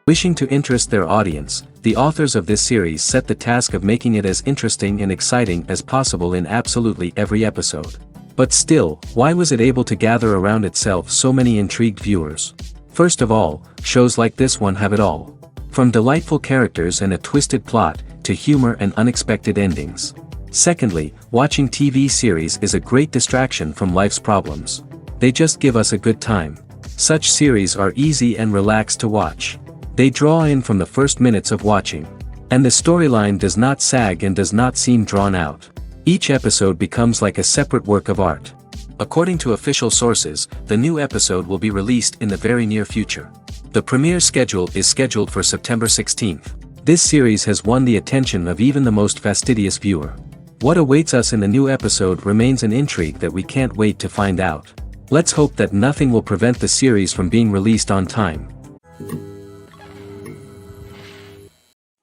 Wishing to interest their audience, the authors of this series set the task of making it as interesting and exciting as possible in absolutely every episode. But still, why was it able to gather around itself so many intrigued viewers? First of all, shows like this one have it all. From delightful characters and a twisted plot, to humor and unexpected endings. Secondly, watching TV series is a great distraction from life's problems. They just give us a good time. Such series are easy and relaxed to watch. They draw in from the first minutes of watching. And the storyline does not sag and does not seem drawn out. Each episode becomes like a separate work of art. According to official sources, the new episode will be released in the very near future. The premiere schedule is scheduled for September 16th. This series has won the attention of even the most fastidious viewer. What awaits us in the new episode remains an intrigue that we can't wait to find out. Let's hope that nothing will prevent the series from being released on time.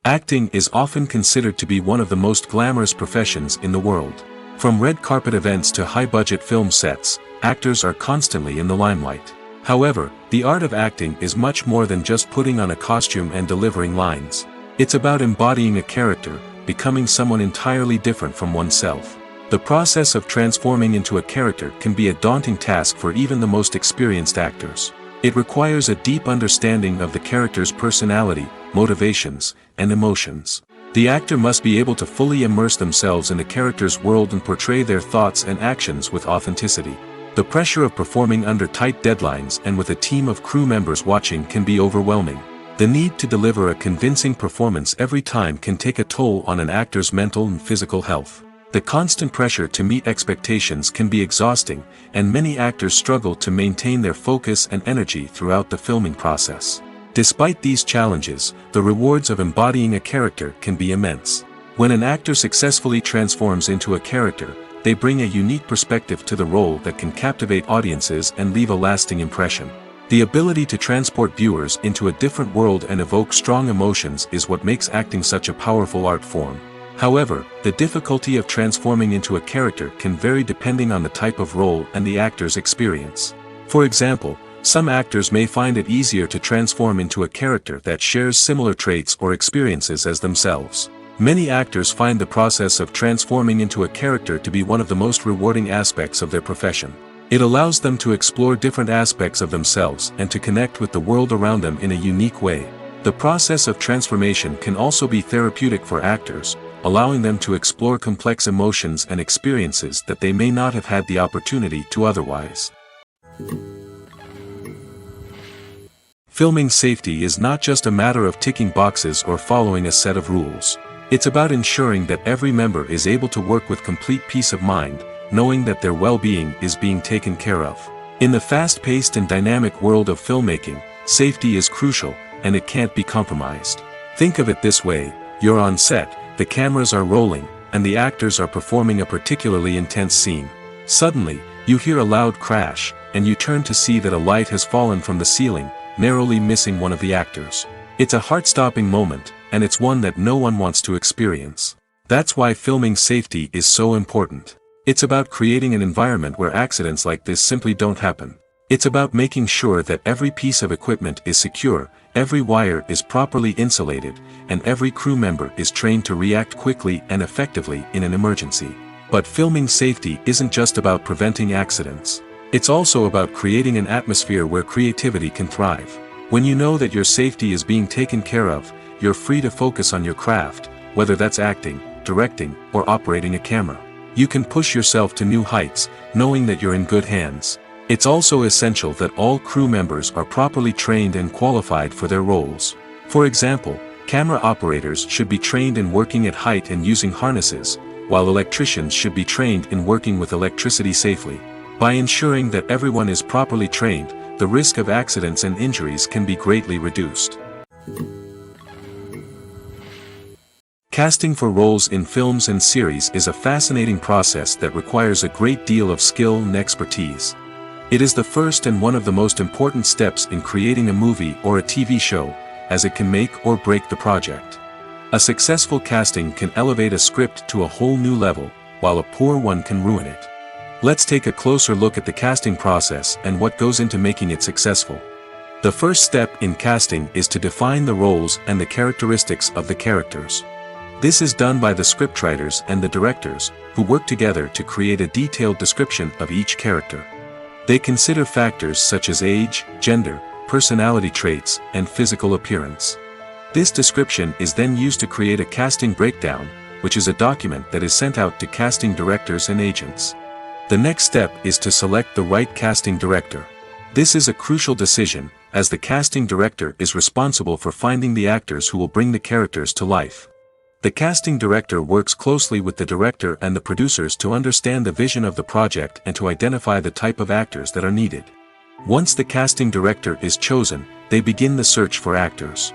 Acting is often considered to be one of the most glamorous professions in the world. From red carpet events to high-budget film sets, actors are constantly in the limelight. However, the art of acting is much more than just putting on a costume and delivering lines. It's about embodying a character, becoming someone entirely different from oneself. The process of transforming into a character can be a daunting task for even the most experienced actors. It requires a deep understanding of the character's personality, motivations, and emotions. The actor must be able to fully immerse themselves in the character's world and portray their thoughts and actions with authenticity. The pressure of performing under tight deadlines and with a team of crew members watching can be overwhelming. The need to deliver a convincing performance every time can take a toll on an actor's mental and physical health. The constant pressure to meet expectations can be exhausting, and many actors struggle to maintain their focus and energy throughout the filming process. Despite these challenges, the rewards of embodying a character can be immense. When an actor successfully transforms into a character, they bring a unique perspective to the role that can captivate audiences and leave a lasting impression. The ability to transport viewers into a different world and evoke strong emotions is what makes acting such a powerful art form. However, the difficulty of transforming into a character can vary depending on the type of role and the actor's experience. For example, some actors may find it easier to transform into a character that shares similar traits or experiences as themselves. Many actors find the process of transforming into a character to be one of the most rewarding aspects of their profession. It allows them to explore different aspects of themselves and to connect with the world around them in a unique way. The process of transformation can also be therapeutic for actors, allowing them to explore complex emotions and experiences that they may not have had the opportunity to otherwise. Filming safety is not just a matter of ticking boxes or following a set of rules. It's about ensuring that every member is able to work with complete peace of mind, knowing that their well-being is being taken care of. In the fast-paced and dynamic world of filmmaking, safety is crucial, and it can't be compromised. Think of it this way: you're on set, the cameras are rolling, and the actors are performing a particularly intense scene. Suddenly, you hear a loud crash, and you turn to see that a light has fallen from the ceiling, narrowly missing one of the actors. It's a heart-stopping moment, and it's one that no one wants to experience. That's why filming safety is so important. It's about creating an environment where accidents like this simply don't happen. It's about making sure that every piece of equipment is secure, every wire is properly insulated, and every crew member is trained to react quickly and effectively in an emergency. But filming safety isn't just about preventing accidents. It's also about creating an atmosphere where creativity can thrive. When you know that your safety is being taken care of, you're free to focus on your craft, whether that's acting, directing, or operating a camera. You can push yourself to new heights, knowing that you're in good hands. It's also essential that all crew members are properly trained and qualified for their roles. For example, camera operators should be trained in working at height and using harnesses, while electricians should be trained in working with electricity safely. By ensuring that everyone is properly trained, the risk of accidents and injuries can be greatly reduced. Casting for roles in films and series is a fascinating process that requires a great deal of skill and expertise. It is the first and one of the most important steps in creating a movie or a TV show, as it can make or break the project. A successful casting can elevate a script to a whole new level, while a poor one can ruin it. Let's take a closer look at the casting process and what goes into making it successful. The first step in casting is to define the roles and the characteristics of the characters. This is done by the scriptwriters and the directors, who work together to create a detailed description of each character. They consider factors such as age, gender, personality traits, and physical appearance. This description is then used to create a casting breakdown, which is a document that is sent out to casting directors and agents. The next step is to select the right casting director. This is a crucial decision, as the casting director is responsible for finding the actors who will bring the characters to life. The casting director works closely with the director and the producers to understand the vision of the project and to identify the type of actors that are needed. Once the casting director is chosen, they begin the search for actors.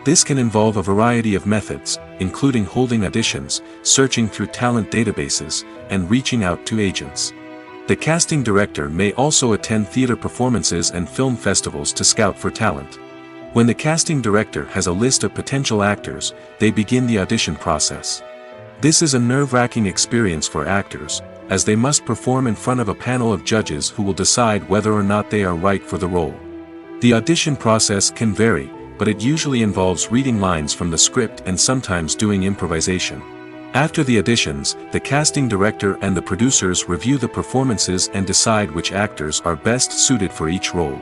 This can involve a variety of methods, including holding auditions, searching through talent databases, and reaching out to agents. The casting director may also attend theater performances and film festivals to scout for talent. When the casting director has a list of potential actors, they begin the audition process. This is a nerve-wracking experience for actors, as they must perform in front of a panel of judges who will decide whether or not they are right for the role. The audition process can vary, but it usually involves reading lines from the script and sometimes doing improvisation. After the auditions, the casting director and the producers review the performances and decide which actors are best suited for each role.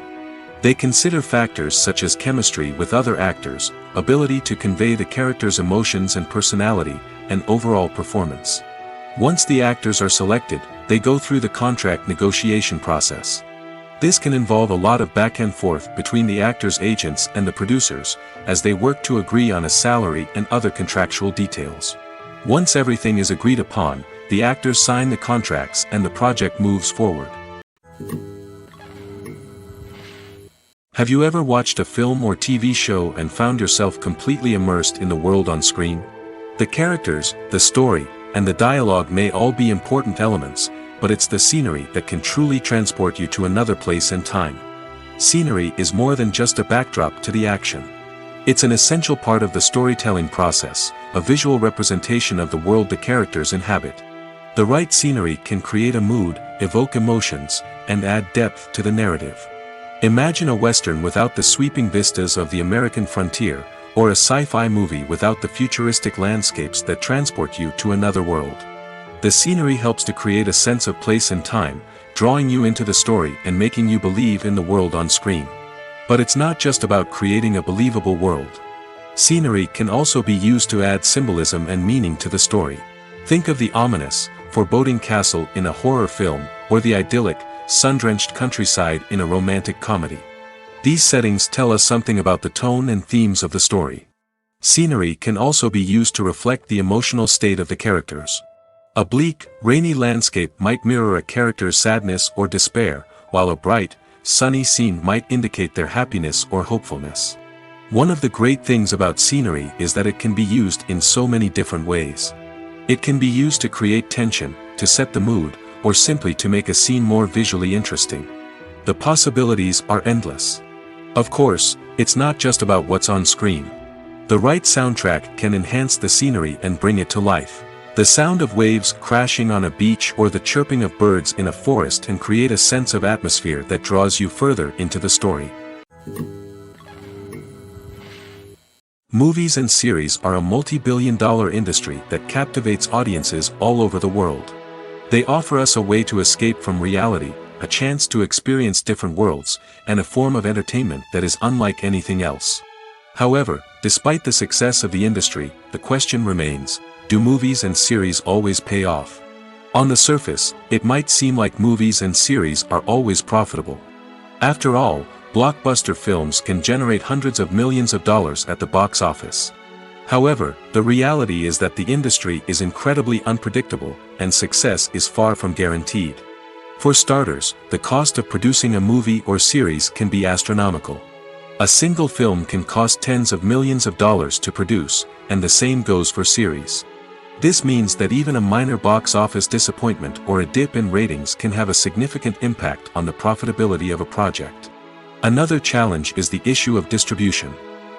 They consider factors such as chemistry with other actors, ability to convey the character's emotions and personality, and overall performance. Once the actors are selected, they go through the contract negotiation process. This can involve a lot of back and forth between the actors' agents and the producers, as they work to agree on a salary and other contractual details. Once everything is agreed upon, the actors sign the contracts and the project moves forward. Have you ever watched a film or TV show and found yourself completely immersed in the world on screen? The characters, the story, and the dialogue may all be important elements, but it's the scenery that can truly transport you to another place and time. Scenery is more than just a backdrop to the action. It's an essential part of the storytelling process, a visual representation of the world the characters inhabit. The right scenery can create a mood, evoke emotions, and add depth to the narrative. Imagine a Western without the sweeping vistas of the American frontier, or a sci-fi movie without the futuristic landscapes that transport you to another world. The scenery helps to create a sense of place and time, drawing you into the story and making you believe in the world on screen. But it's not just about creating a believable world. Scenery can also be used to add symbolism and meaning to the story. Think of the ominous, foreboding castle in a horror film, or the idyllic, sun-drenched countryside in a romantic comedy. These settings tell us something about the tone and themes of the story. Scenery can also be used to reflect the emotional state of the characters. A bleak, rainy landscape might mirror a character's sadness or despair, while a bright, sunny scene might indicate their happiness or hopefulness. One of the great things about scenery is that it can be used in so many different ways. It can be used to create tension, to set the mood, or simply to make a scene more visually interesting. The possibilities are endless. Of course, it's not just about what's on screen. The right soundtrack can enhance the scenery and bring it to life. The sound of waves crashing on a beach or the chirping of birds in a forest can create a sense of atmosphere that draws you further into the story. Movies and series are a multi-billion-dollar industry that captivates audiences all over the world. They offer us a way to escape from reality, a chance to experience different worlds, and a form of entertainment that is unlike anything else. However, despite the success of the industry, the question remains: do movies and series always pay off? On the surface, it might seem like movies and series are always profitable. After all, blockbuster films can generate hundreds of millions of dollars at the box office. However, the reality is that the industry is incredibly unpredictable, and success is far from guaranteed. For starters, the cost of producing a movie or series can be astronomical. A single film can cost tens of millions of dollars to produce, and the same goes for series. This means that even a minor box office disappointment or a dip in ratings can have a significant impact on the profitability of a project. Another challenge is the issue of distribution.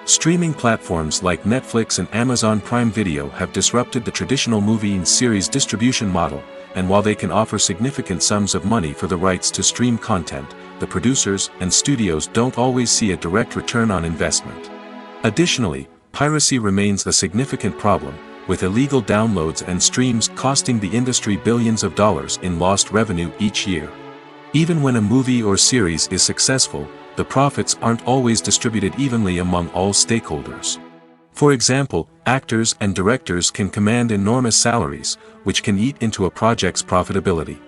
Streaming platforms like Netflix and Amazon Prime Video have disrupted the traditional movie and series distribution model, and while they can offer significant sums of money for the rights to stream content, the producers and studios don't always see a direct return on investment. Additionally, piracy remains a significant problem, with illegal downloads and streams costing the industry billions of dollars in lost revenue each year. Even when a movie or series is successful, the profits aren't always distributed evenly among all stakeholders. For example, actors and directors can command enormous salaries, which can eat into a project's profitability.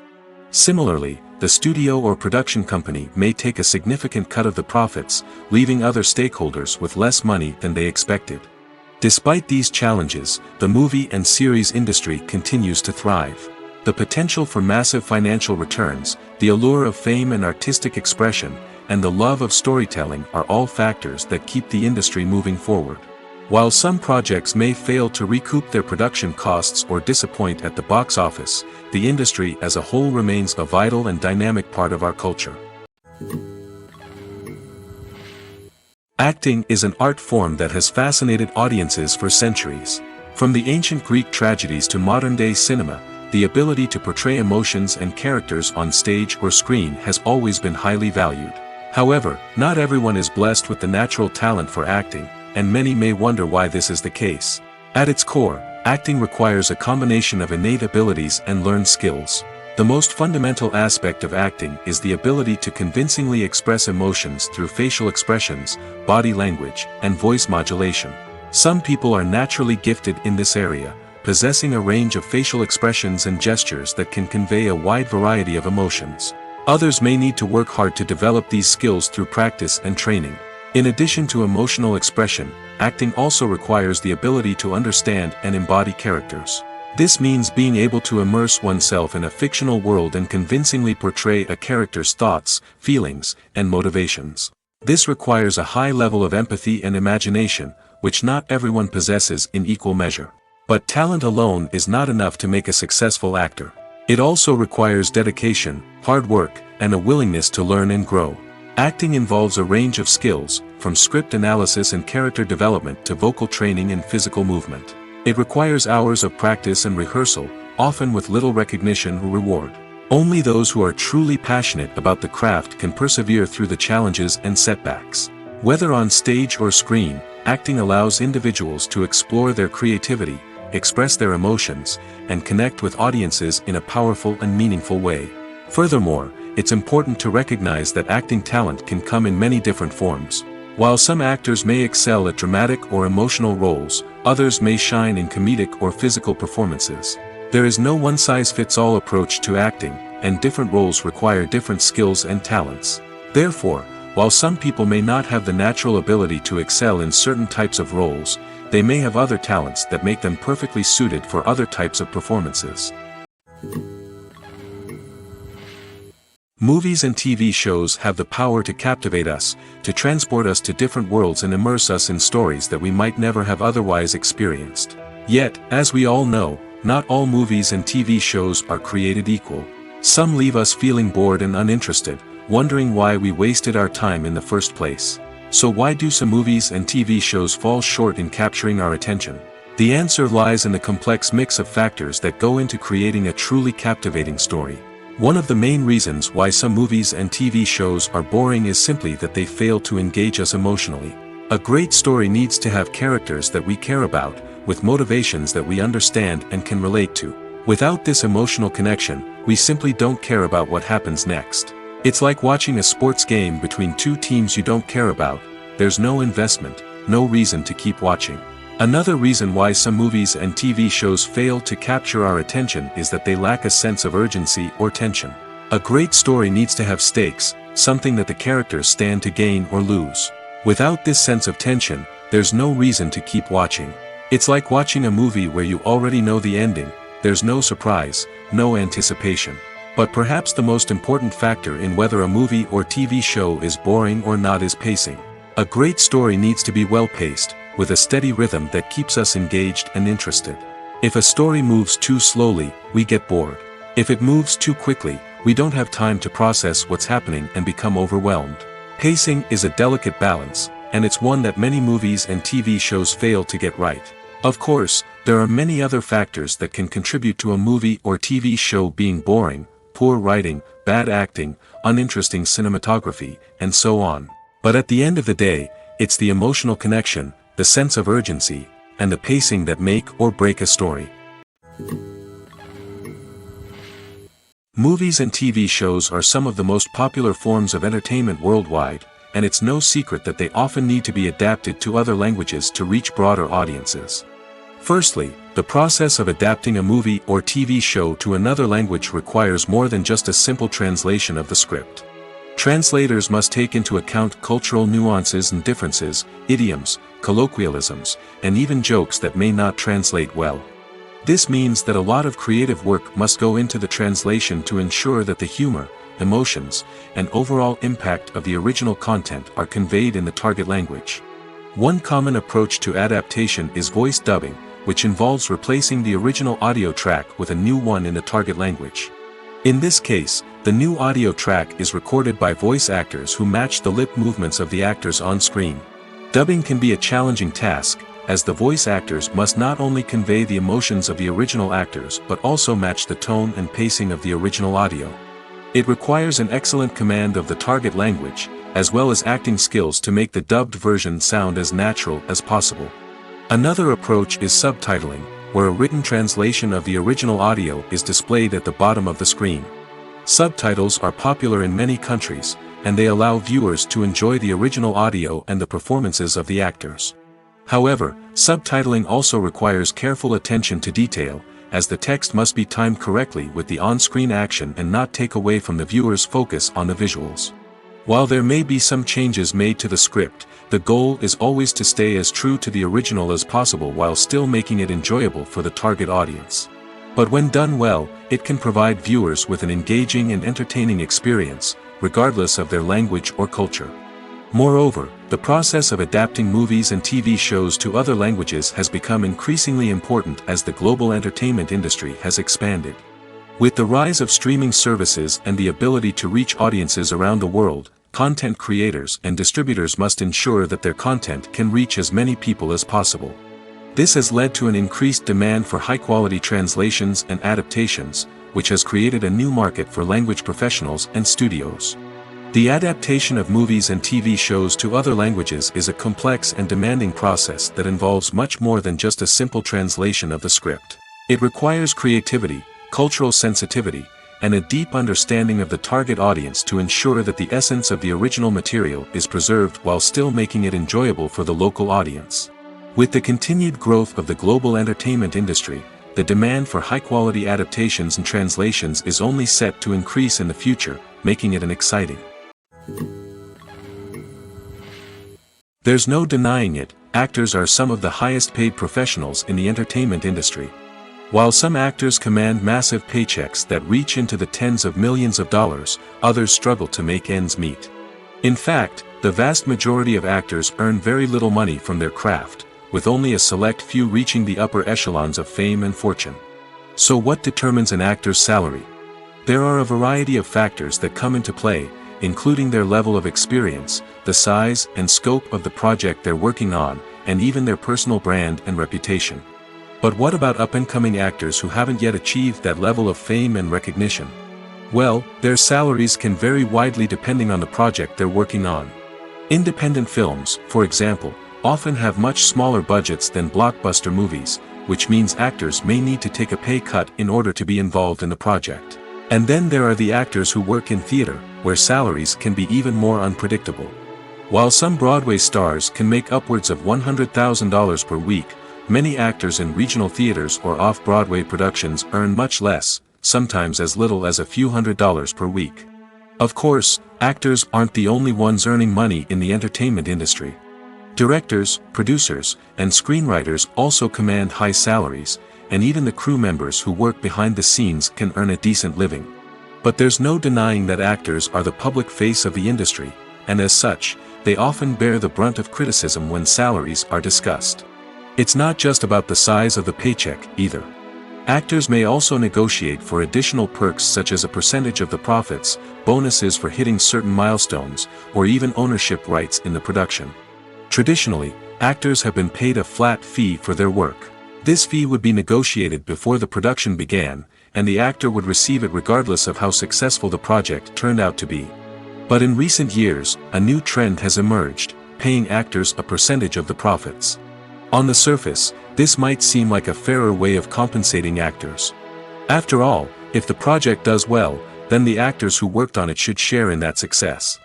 Similarly, the studio or production company may take a significant cut of the profits, leaving other stakeholders with less money than they expected. Despite these challenges, the movie and series industry continues to thrive. The potential for massive financial returns, the allure of fame and artistic expression, and the love of storytelling are all factors that keep the industry moving forward. While some projects may fail to recoup their production costs or disappoint at the box office, the industry as a whole remains a vital and dynamic part of our culture. Acting is an art form that has fascinated audiences for centuries. From the ancient Greek tragedies to modern-day cinema, the ability to portray emotions and characters on stage or screen has always been highly valued. However, not everyone is blessed with the natural talent for acting, and many may wonder why this is the case. At its core, acting requires a combination of innate abilities and learned skills. The most fundamental aspect of acting is the ability to convincingly express emotions through facial expressions, body language, and voice modulation. Some people are naturally gifted in this area, possessing a range of facial expressions and gestures that can convey a wide variety of emotions. Others may need to work hard to develop these skills through practice and training. In addition to emotional expression, acting also requires the ability to understand and embody characters. This means being able to immerse oneself in a fictional world and convincingly portray a character's thoughts, feelings, and motivations. This requires a high level of empathy and imagination, which not everyone possesses in equal measure. But talent alone is not enough to make a successful actor. It also requires dedication, hard work, and a willingness to learn and grow. Acting involves a range of skills, from script analysis and character development to vocal training and physical movement. It requires hours of practice and rehearsal, often with little recognition or reward. Only those who are truly passionate about the craft can persevere through the challenges and setbacks. Whether on stage or screen, acting allows individuals to explore their creativity, express their emotions, and connect with audiences in a powerful and meaningful way. Furthermore, it's important to recognize that acting talent can come in many different forms. While some actors may excel at dramatic or emotional roles, others may shine in comedic or physical performances. There is no one-size-fits-all approach to acting, and different roles require different skills and talents. Therefore, while some people may not have the natural ability to excel in certain types of roles, they may have other talents that make them perfectly suited for other types of performances. Movies and TV shows have the power to captivate us, to transport us to different worlds and immerse us in stories that we might never have otherwise experienced. Yet, as we all know, not all movies and TV shows are created equal. Some leave us feeling bored and uninterested, wondering why we wasted our time in the first place. So why do some movies and TV shows fall short in capturing our attention? The answer lies in the complex mix of factors that go into creating a truly captivating story. One of the main reasons why some movies and TV shows are boring is simply that they fail to engage us emotionally. A great story needs to have characters that we care about, with motivations that we understand and can relate to. Without this emotional connection, we simply don't care about what happens next. It's like watching a sports game between two teams you don't care about. There's no investment, no reason to keep watching. Another reason why some movies and TV shows fail to capture our attention is that they lack a sense of urgency or tension. A great story needs to have stakes, something that the characters stand to gain or lose. Without this sense of tension, there's no reason to keep watching. It's like watching a movie where you already know the ending. There's no surprise, no anticipation. But perhaps the most important factor in whether a movie or TV show is boring or not is pacing. A great story needs to be well-paced, with a steady rhythm that keeps us engaged and interested. If a story moves too slowly, we get bored. If it moves too quickly, we don't have time to process what's happening and become overwhelmed. Pacing is a delicate balance, and it's one that many movies and TV shows fail to get right. Of course, There are many other factors that can contribute to a movie or TV show being boring: poor writing, bad acting, uninteresting cinematography, and so on. But at the end of the day, it's the emotional connection, the sense of urgency, and the pacing that make or break a story. Movies and TV shows are some of the most popular forms of entertainment worldwide, and it's no secret that they often need to be adapted to other languages to reach broader audiences. Firstly, the process of adapting a movie or TV show to another language requires more than just a simple translation of the script. Translators must take into account cultural nuances and differences, idioms, colloquialisms, and even jokes that may not translate well. This means that a lot of creative work must go into the translation to ensure that the humor, emotions, and overall impact of the original content are conveyed in the target language. One common approach to adaptation is voice dubbing, which involves replacing the original audio track with a new one in the target language. In this case, the new audio track is recorded by voice actors who match the lip movements of the actors on screen. Dubbing can be a challenging task, as the voice actors must not only convey the emotions of the original actors but also match the tone and pacing of the original audio. It requires an excellent command of the target language, as well as acting skills to make the dubbed version sound as natural as possible. Another approach is subtitling, where a written translation of the original audio is displayed at the bottom of the screen. Subtitles are popular in many countries, and they allow viewers to enjoy the original audio and the performances of the actors. However, subtitling also requires careful attention to detail, as the text must be timed correctly with the on-screen action and not take away from the viewer's focus on the visuals. While there may be some changes made to the script, the goal is always to stay as true to the original as possible while still making it enjoyable for the target audience. But when done well, it can provide viewers with an engaging and entertaining experience, regardless of their language or culture. Moreover, the process of adapting movies and TV shows to other languages has become increasingly important as the global entertainment industry has expanded. With the rise of streaming services and the ability to reach audiences around the world, content creators and distributors must ensure that their content can reach as many people as possible. This has led to an increased demand for high-quality translations and adaptations, which has created a new market for language professionals and studios. The adaptation of movies and TV shows to other languages is a complex and demanding process that involves much more than just a simple translation of the script. It requires creativity, cultural sensitivity, and a deep understanding of the target audience to ensure that the essence of the original material is preserved while still making it enjoyable for the local audience. With the continued growth of the global entertainment industry, the demand for high-quality adaptations and translations is only set to increase in the future, making it an exciting. There's no denying it, actors are some of the highest-paid professionals in the entertainment industry. While some actors command massive paychecks that reach into the tens of millions of dollars, others struggle to make ends meet. In fact, the vast majority of actors earn very little money from their craft, with only a select few reaching the upper echelons of fame and fortune. So what determines an actor's salary? There are a variety of factors that come into play, including their level of experience, the size and scope of the project they're working on, and even their personal brand and reputation. But what about up-and-coming actors who haven't yet achieved that level of fame and recognition? Well, their salaries can vary widely depending on the project they're working on. Independent films, for example, often have much smaller budgets than blockbuster movies, which means actors may need to take a pay cut in order to be involved in the project. And then there are the actors who work in theater, where salaries can be even more unpredictable. While some Broadway stars can make upwards of $100,000 per week, many actors in regional theaters or off-Broadway productions earn much less, sometimes as little as a few $100s per week. Of course, actors aren't the only ones earning money in the entertainment industry. Directors, producers, and screenwriters also command high salaries, and even the crew members who work behind the scenes can earn a decent living. But there's no denying that actors are the public face of the industry, and as such, they often bear the brunt of criticism when salaries are discussed. It's not just about the size of the paycheck, either. Actors may also negotiate for additional perks such as a percentage of the profits, bonuses for hitting certain milestones, or even ownership rights in the production. Traditionally, actors have been paid a flat fee for their work. This fee would be negotiated before the production began, and the actor would receive it regardless of how successful the project turned out to be. But in recent years, a new trend has emerged, paying actors a percentage of the profits. On the surface, this might seem like a fairer way of compensating actors. After all, if the project does well, then the actors who worked on it should share in that success.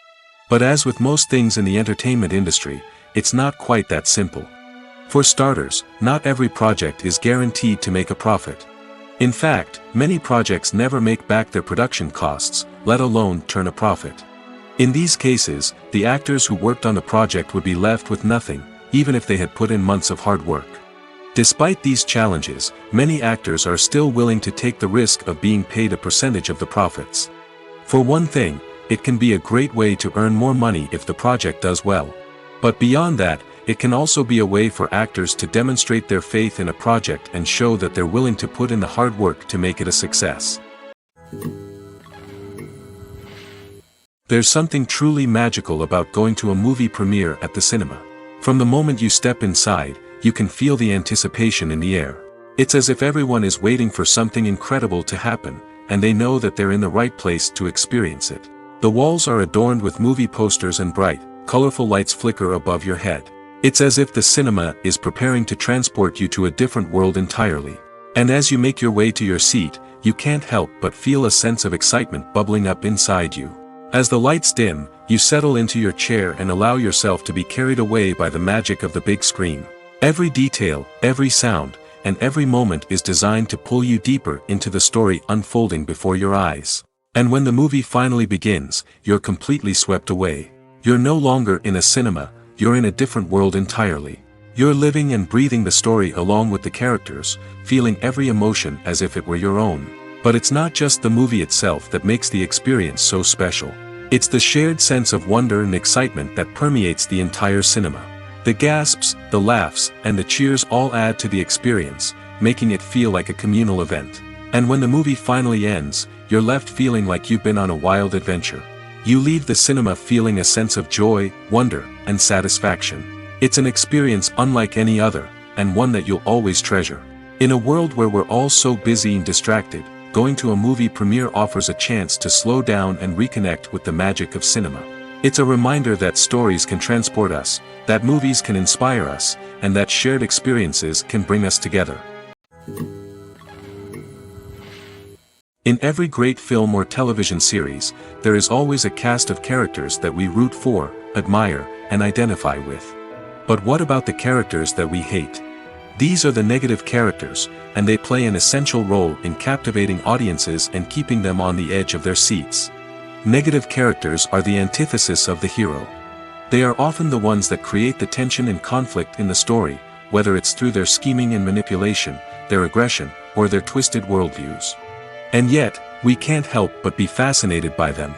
But as with most things in the entertainment industry, it's not quite that simple. For starters, not every project is guaranteed to make a profit. In fact, many projects never make back their production costs, let alone turn a profit. In these cases, the actors who worked on the project would be left with nothing, even if they had put in months of hard work. Despite these challenges, many actors are still willing to take the risk of being paid a percentage of the profits. For one thing, it can be a great way to earn more money if the project does well. But beyond that, it can also be a way for actors to demonstrate their faith in a project and show that they're willing to put in the hard work to make it a success. There's something truly magical about going to a movie premiere at the cinema. From the moment you step inside, you can feel the anticipation in the air. It's as if everyone is waiting for something incredible to happen, and they know that they're in the right place to experience it. The walls are adorned with movie posters and bright, colorful lights flicker above your head. It's as if the cinema is preparing to transport you to a different world entirely. And as you make your way to your seat, you can't help but feel a sense of excitement bubbling up inside you. As the lights dim, you settle into your chair and allow yourself to be carried away by the magic of the big screen. Every detail, every sound, and every moment is designed to pull you deeper into the story unfolding before your eyes. And when the movie finally begins, you're completely swept away. You're no longer in a cinema, you're in a different world entirely. You're living and breathing the story along with the characters, feeling every emotion as if it were your own. But it's not just the movie itself that makes the experience so special. It's the shared sense of wonder and excitement that permeates the entire cinema. The gasps, the laughs, and the cheers all add to the experience, making it feel like a communal event. And when the movie finally ends, you're left feeling like you've been on a wild adventure. You leave the cinema feeling a sense of joy, wonder, and satisfaction. It's an experience unlike any other, and one that you'll always treasure. In a world where we're all so busy and distracted, going to a movie premiere offers a chance to slow down and reconnect with the magic of cinema. It's a reminder that stories can transport us, that movies can inspire us, and that shared experiences can bring us together. In every great film or television series, there is always a cast of characters that we root for, admire, and identify with. But what about the characters that we hate? These are the negative characters, and they play an essential role in captivating audiences and keeping them on the edge of their seats. Negative characters are the antithesis of the hero. They are often the ones that create the tension and conflict in the story, whether it's through their scheming and manipulation, their aggression, or their twisted worldviews. And yet, we can't help but be fascinated by them.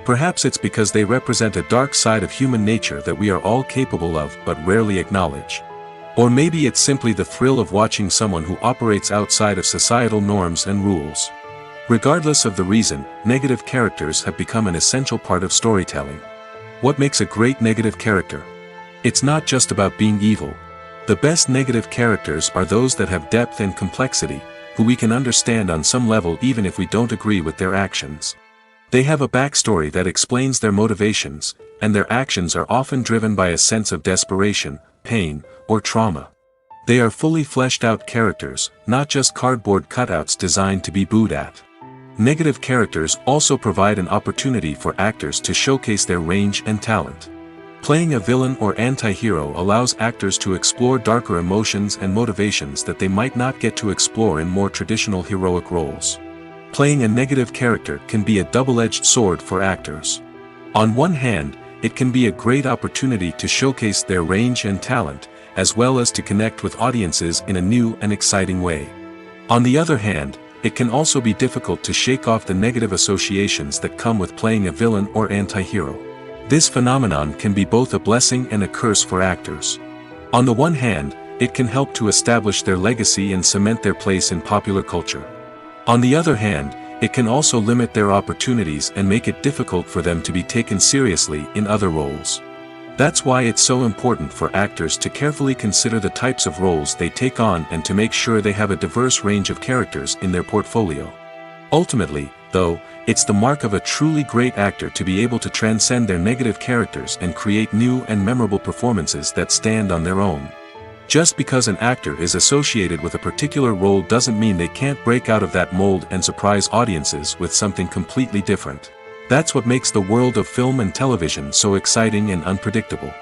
Perhaps it's because they represent a dark side of human nature that we are all capable of but rarely acknowledge. Or maybe it's simply the thrill of watching someone who operates outside of societal norms and rules. Regardless of the reason, negative characters have become an essential part of storytelling. What makes a great negative character? It's not just about being evil. The best negative characters are those that have depth and complexity, who we can understand on some level even if we don't agree with their actions. They have a backstory that explains their motivations, and their actions are often driven by a sense of desperation, pain, or trauma. They are fully fleshed out characters, not just cardboard cutouts designed to be booed at. Negative characters also provide an opportunity for actors to showcase their range and talent. Playing a villain or anti-hero allows actors to explore darker emotions and motivations that they might not get to explore in more traditional heroic roles. Playing a negative character can be a double-edged sword for actors. On one hand, it can be a great opportunity to showcase their range and talent, as well as to connect with audiences in a new and exciting way. On the other hand, it can also be difficult to shake off the negative associations that come with playing a villain or anti-hero. This phenomenon can be both a blessing and a curse for actors. On the one hand, it can help to establish their legacy and cement their place in popular culture. On the other hand, it can also limit their opportunities and make it difficult for them to be taken seriously in other roles. That's why it's so important for actors to carefully consider the types of roles they take on and to make sure they have a diverse range of characters in their portfolio. Ultimately, though, it's the mark of a truly great actor to be able to transcend their negative characters and create new and memorable performances that stand on their own. Just because an actor is associated with a particular role doesn't mean they can't break out of that mold and surprise audiences with something completely different. That's what makes the world of film and television so exciting and unpredictable.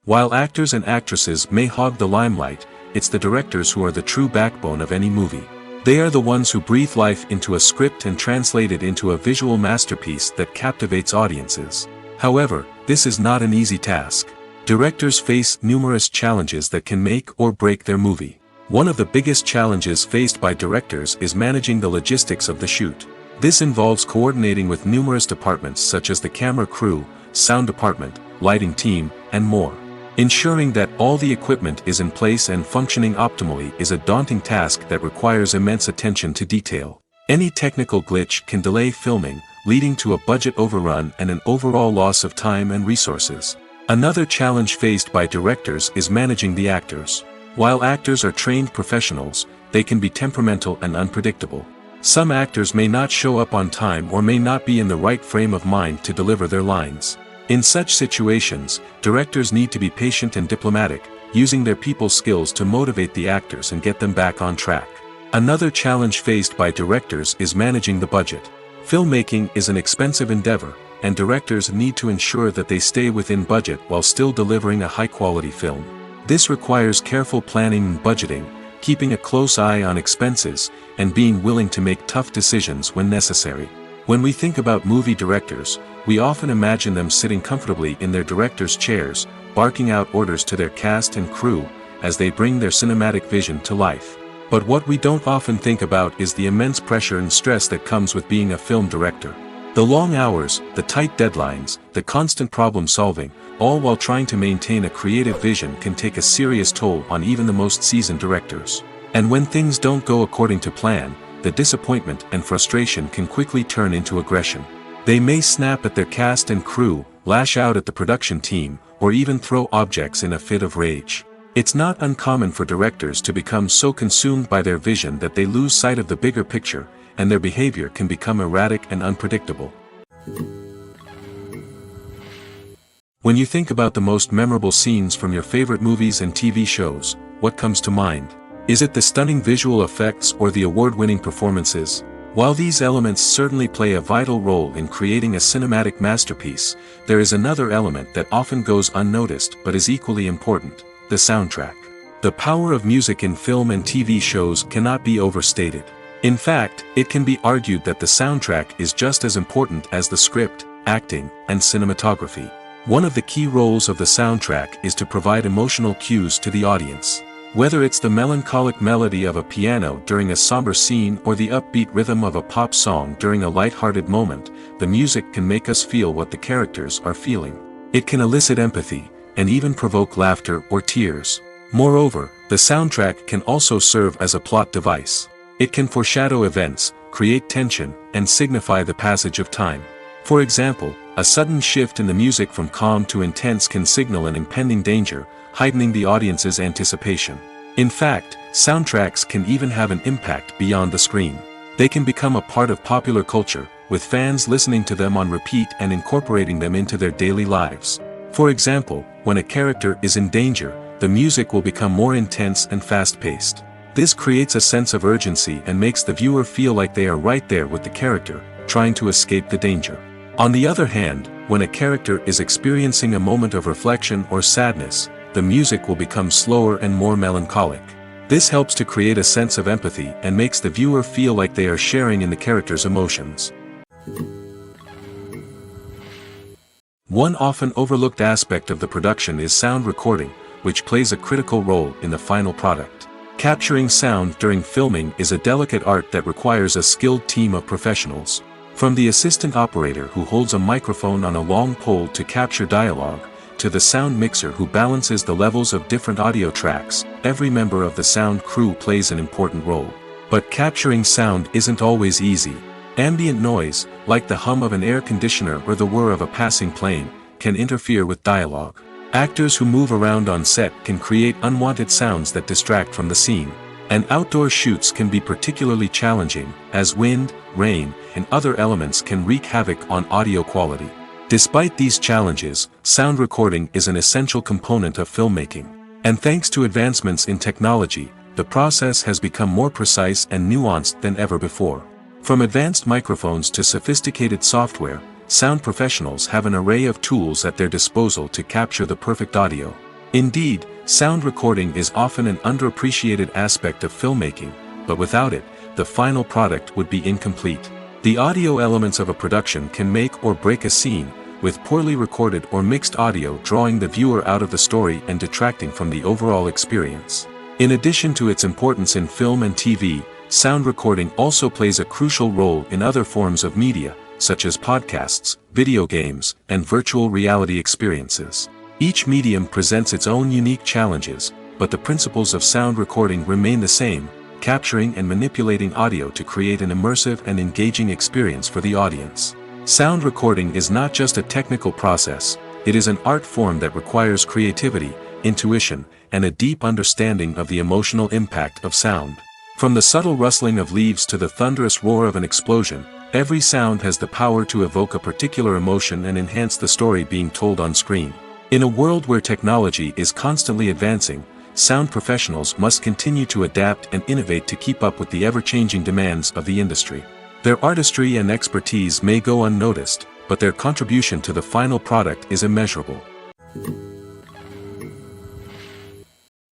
While actors and actresses may hog the limelight, it's the directors who are the true backbone of any movie. They are the ones who breathe life into a script and translate it into a visual masterpiece that captivates audiences. However, this is not an easy task. Directors face numerous challenges that can make or break their movie. One of the biggest challenges faced by directors is managing the logistics of the shoot. This involves coordinating with numerous departments such as the camera crew, sound department, lighting team, and more. Ensuring that all the equipment is in place and functioning optimally is a daunting task that requires immense attention to detail. Any technical glitch can delay filming, leading to a budget overrun and an overall loss of time and resources. Another challenge faced by directors is managing the actors. While actors are trained professionals, they can be temperamental and unpredictable. Some actors may not show up on time or may not be in the right frame of mind to deliver their lines. In such situations, directors need to be patient and diplomatic, using their people skills to motivate the actors and get them back on track. Another challenge faced by directors is managing the budget. Filmmaking is an expensive endeavor, and directors need to ensure that they stay within budget while still delivering a high-quality film. This requires careful planning and budgeting, keeping a close eye on expenses, and being willing to make tough decisions when necessary. When we think about movie directors, we often imagine them sitting comfortably in their director's chairs, barking out orders to their cast and crew, as they bring their cinematic vision to life. But what we don't often think about is the immense pressure and stress that comes with being a film director. The long hours, the tight deadlines, the constant problem solving, all while trying to maintain a creative vision can take a serious toll on even the most seasoned directors. And when things don't go according to plan, the disappointment and frustration can quickly turn into aggression. They may snap at their cast and crew, lash out at the production team, or even throw objects in a fit of rage. It's not uncommon for directors to become so consumed by their vision that they lose sight of the bigger picture, and their behavior can become erratic and unpredictable. When you think about the most memorable scenes from your favorite movies and TV shows, what comes to mind? Is it the stunning visual effects or the award-winning performances? While these elements certainly play a vital role in creating a cinematic masterpiece, there is another element that often goes unnoticed but is equally important: the soundtrack. The power of music in film and TV shows cannot be overstated. In fact, it can be argued that the soundtrack is just as important as the script, acting, and cinematography. One of the key roles of the soundtrack is to provide emotional cues to the audience. Whether it's the melancholic melody of a piano during a somber scene or the upbeat rhythm of a pop song during a light-hearted moment, the music can make us feel what the characters are feeling. It can elicit empathy, and even provoke laughter or tears. Moreover, the soundtrack can also serve as a plot device. It can foreshadow events, create tension, and signify the passage of time. For example, a sudden shift in the music from calm to intense can signal an impending danger, heightening the audience's anticipation. In fact, soundtracks can even have an impact beyond the screen. They can become a part of popular culture, with fans listening to them on repeat and incorporating them into their daily lives. For example, when a character is in danger, the music will become more intense and fast-paced. This creates a sense of urgency and makes the viewer feel like they are right there with the character, trying to escape the danger. On the other hand, when a character is experiencing a moment of reflection or sadness, the music will become slower and more melancholic. This helps to create a sense of empathy and makes the viewer feel like they are sharing in the character's emotions. One often overlooked aspect of the production is sound recording, which plays a critical role in the final product. Capturing sound during filming is a delicate art that requires a skilled team of professionals. From the assistant operator who holds a microphone on a long pole to capture dialogue, to the sound mixer who balances the levels of different audio tracks, every member of the sound crew plays an important role. But capturing sound isn't always easy. Ambient noise, like the hum of an air conditioner or the whir of a passing plane, can interfere with dialogue. Actors who move around on set can create unwanted sounds that distract from the scene. And outdoor shoots can be particularly challenging, as wind, rain, and other elements can wreak havoc on audio quality. Despite these challenges, sound recording is an essential component of filmmaking. And thanks to advancements in technology, the process has become more precise and nuanced than ever before. From advanced microphones to sophisticated software, sound professionals have an array of tools at their disposal to capture the perfect audio. Indeed, sound recording is often an underappreciated aspect of filmmaking, but without it, the final product would be incomplete. The audio elements of a production can make or break a scene, with poorly recorded or mixed audio drawing the viewer out of the story and detracting from the overall experience. In addition to its importance in film and TV, sound recording also plays a crucial role in other forms of media, such as podcasts, video games, and virtual reality experiences. Each medium presents its own unique challenges, but the principles of sound recording remain the same, capturing and manipulating audio to create an immersive and engaging experience for the audience. Sound recording is not just a technical process, it is an art form that requires creativity, intuition, and a deep understanding of the emotional impact of sound. From the subtle rustling of leaves to the thunderous roar of an explosion, every sound has the power to evoke a particular emotion and enhance the story being told on screen. In a world where technology is constantly advancing, sound professionals must continue to adapt and innovate to keep up with the ever-changing demands of the industry. Their artistry and expertise may go unnoticed, but their contribution to the final product is immeasurable.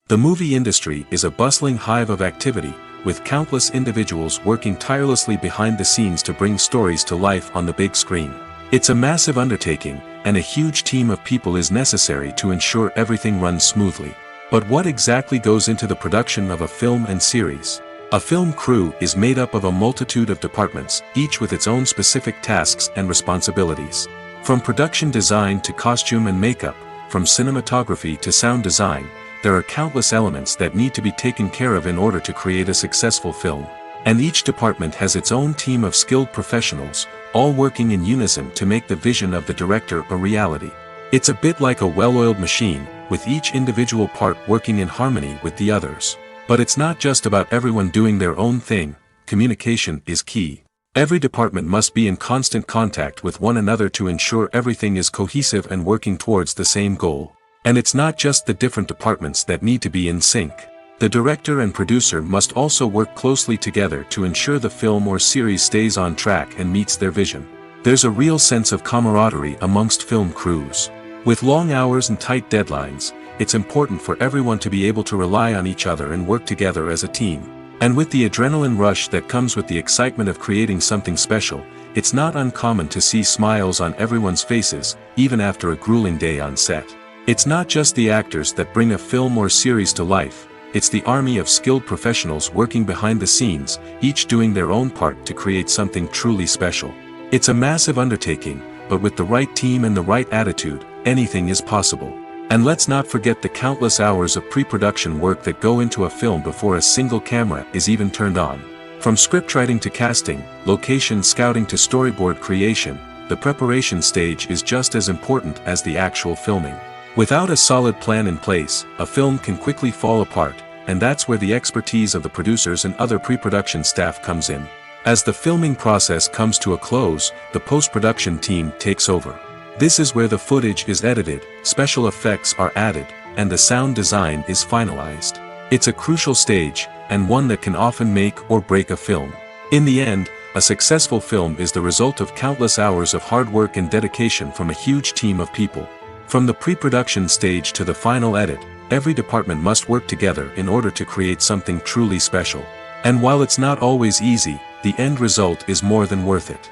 The movie industry is a bustling hive of activity, with countless individuals working tirelessly behind the scenes to bring stories to life on the big screen. It's a massive undertaking, and a huge team of people is necessary to ensure everything runs smoothly. But what exactly goes into the production of a film and series? A film crew is made up of a multitude of departments, each with its own specific tasks and responsibilities. From production design to costume and makeup, from cinematography to sound design, there are countless elements that need to be taken care of in order to create a successful film. And each department has its own team of skilled professionals, all working in unison to make the vision of the director a reality. It's a bit like a well-oiled machine, with each individual part working in harmony with the others. But it's not just about everyone doing their own thing, communication is key. Every department must be in constant contact with one another to ensure everything is cohesive and working towards the same goal. And it's not just the different departments that need to be in sync. The director and producer must also work closely together to ensure the film or series stays on track and meets their vision. There's a real sense of camaraderie amongst film crews. With long hours and tight deadlines, it's important for everyone to be able to rely on each other and work together as a team. And with the adrenaline rush that comes with the excitement of creating something special, it's not uncommon to see smiles on everyone's faces, even after a grueling day on set. It's not just the actors that bring a film or series to life, it's the army of skilled professionals working behind the scenes, each doing their own part to create something truly special. It's a massive undertaking, but with the right team and the right attitude, anything is possible. And let's not forget the countless hours of pre-production work that go into a film before a single camera is even turned on. From scriptwriting to casting, location scouting to storyboard creation, the preparation stage is just as important as the actual filming. Without a solid plan in place, a film can quickly fall apart, and that's where the expertise of the producers and other pre-production staff comes in. As the filming process comes to a close, the post-production team takes over. This is where the footage is edited, special effects are added, and the sound design is finalized. It's a crucial stage, and one that can often make or break a film. In the end, a successful film is the result of countless hours of hard work and dedication from a huge team of people. From the pre-production stage to the final edit, every department must work together in order to create something truly special. And while it's not always easy, the end result is more than worth it.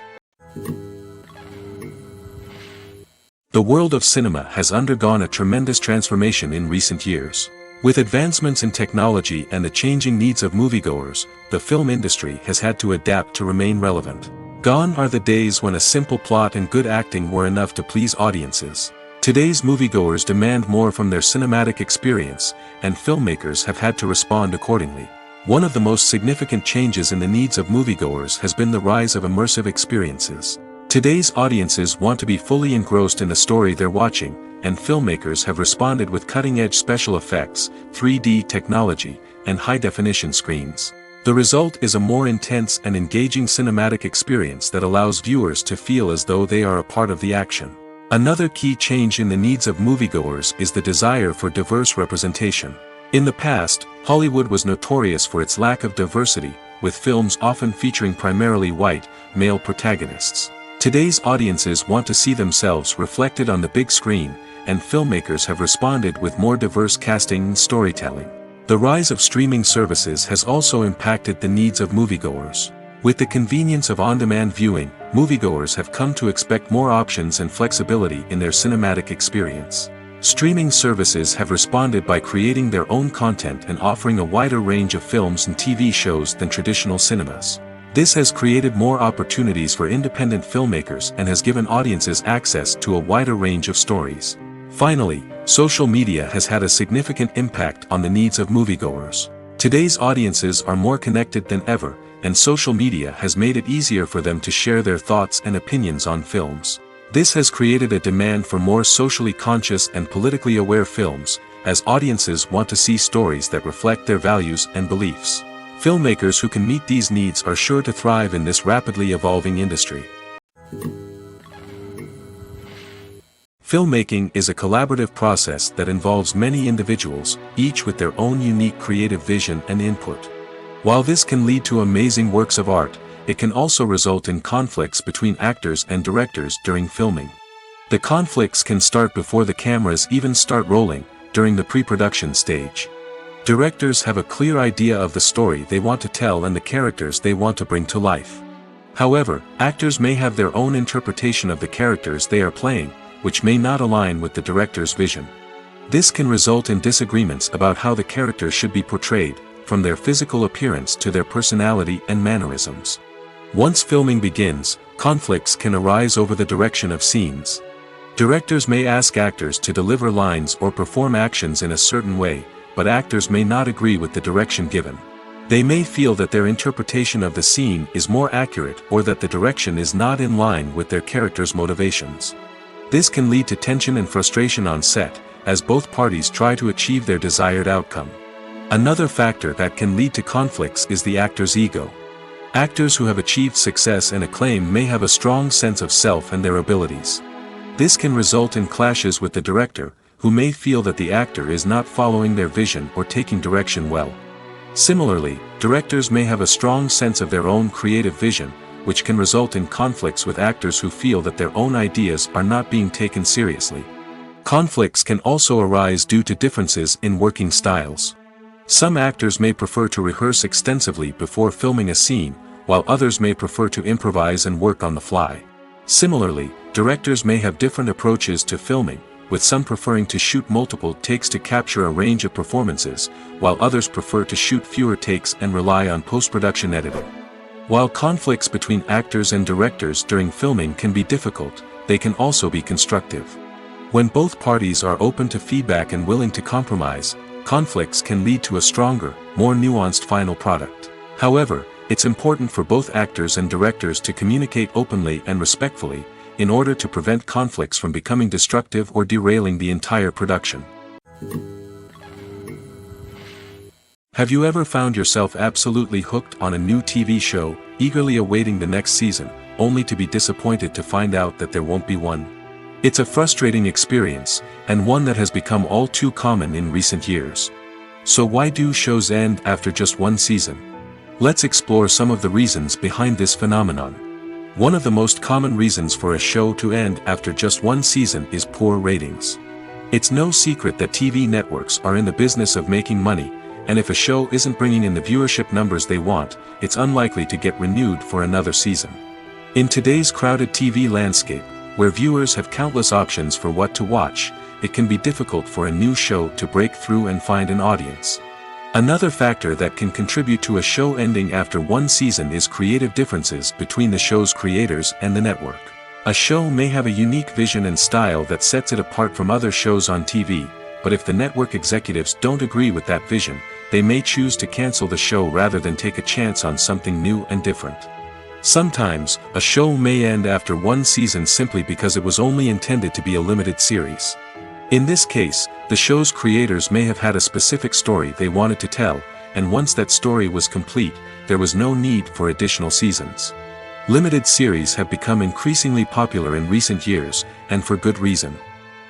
The world of cinema has undergone a tremendous transformation in recent years. With advancements in technology and the changing needs of moviegoers, the film industry has had to adapt to remain relevant. Gone are the days when a simple plot and good acting were enough to please audiences. Today's moviegoers demand more from their cinematic experience, and filmmakers have had to respond accordingly. One of the most significant changes in the needs of moviegoers has been the rise of immersive experiences. Today's audiences want to be fully engrossed in the story they're watching, and filmmakers have responded with cutting-edge special effects, 3D technology, and high-definition screens. The result is a more intense and engaging cinematic experience that allows viewers to feel as though they are a part of the action. Another key change in the needs of moviegoers is the desire for diverse representation. In the past, Hollywood was notorious for its lack of diversity, with films often featuring primarily white, male protagonists. Today's audiences want to see themselves reflected on the big screen, and filmmakers have responded with more diverse casting and storytelling. The rise of streaming services has also impacted the needs of moviegoers. With the convenience of on-demand viewing, moviegoers have come to expect more options and flexibility in their cinematic experience. Streaming services have responded by creating their own content and offering a wider range of films and TV shows than traditional cinemas. This has created more opportunities for independent filmmakers and has given audiences access to a wider range of stories. Finally, social media has had a significant impact on the needs of moviegoers. Today's audiences are more connected than ever, and social media has made it easier for them to share their thoughts and opinions on films. This has created a demand for more socially conscious and politically aware films, as audiences want to see stories that reflect their values and beliefs. Filmmakers who can meet these needs are sure to thrive in this rapidly evolving industry. Filmmaking is a collaborative process that involves many individuals, each with their own unique creative vision and input. While this can lead to amazing works of art, it can also result in conflicts between actors and directors during filming. The conflicts can start before the cameras even start rolling, during the pre-production stage. Directors have a clear idea of the story they want to tell and the characters they want to bring to life. However, actors may have their own interpretation of the characters they are playing, which may not align with the director's vision. This can result in disagreements about how the characters should be portrayed, from their physical appearance to their personality and mannerisms. Once filming begins, conflicts can arise over the direction of scenes. Directors may ask actors to deliver lines or perform actions in a certain way, but actors may not agree with the direction given. They may feel that their interpretation of the scene is more accurate or that the direction is not in line with their character's motivations. This can lead to tension and frustration on set, as both parties try to achieve their desired outcome. Another factor that can lead to conflicts is the actor's ego. Actors who have achieved success and acclaim may have a strong sense of self and their abilities. This can result in clashes with the director, who may feel that the actor is not following their vision or taking direction well. Similarly, directors may have a strong sense of their own creative vision, which can result in conflicts with actors who feel that their own ideas are not being taken seriously. Conflicts can also arise due to differences in working styles. Some actors may prefer to rehearse extensively before filming a scene, while others may prefer to improvise and work on the fly. Similarly, directors may have different approaches to filming, with some preferring to shoot multiple takes to capture a range of performances, while others prefer to shoot fewer takes and rely on post-production editing. While conflicts between actors and directors during filming can be difficult, they can also be constructive. When both parties are open to feedback and willing to compromise, conflicts can lead to a stronger, more nuanced final product. However, it's important for both actors and directors to communicate openly and respectfully, in order to prevent conflicts from becoming destructive or derailing the entire production. Have you ever found yourself absolutely hooked on a new TV show, eagerly awaiting the next season, only to be disappointed to find out that there won't be one? It's a frustrating experience, and one that has become all too common in recent years. So why do shows end after just one season? Let's explore some of the reasons behind this phenomenon. One of the most common reasons for a show to end after just one season is poor ratings. It's no secret that TV networks are in the business of making money, and if a show isn't bringing in the viewership numbers they want, it's unlikely to get renewed for another season. In today's crowded TV landscape, where viewers have countless options for what to watch, it can be difficult for a new show to break through and find an audience. Another factor that can contribute to a show ending after one season is creative differences between the show's creators and the network. A show may have a unique vision and style that sets it apart from other shows on TV, but if the network executives don't agree with that vision, they may choose to cancel the show rather than take a chance on something new and different. Sometimes, a show may end after one season simply because it was only intended to be a limited series. In this case, the show's creators may have had a specific story they wanted to tell, and once that story was complete, there was no need for additional seasons. Limited series have become increasingly popular in recent years, and for good reason.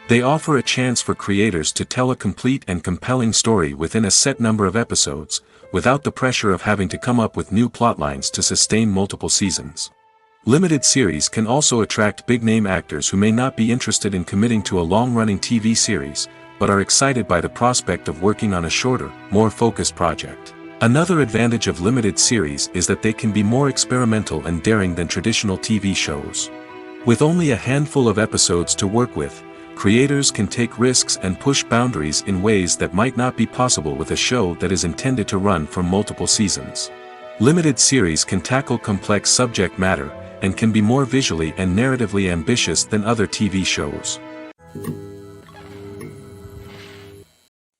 They offer a chance for creators to tell a complete and compelling story within a set number of episodes, without the pressure of having to come up with new plotlines to sustain multiple seasons. Limited series can also attract big-name actors who may not be interested in committing to a long-running TV series, but are excited by the prospect of working on a shorter, more focused project. Another advantage of limited series is that they can be more experimental and daring than traditional TV shows. With only a handful of episodes to work with, creators can take risks and push boundaries in ways that might not be possible with a show that is intended to run for multiple seasons. Limited series can tackle complex subject matter, and can be more visually and narratively ambitious than other TV shows.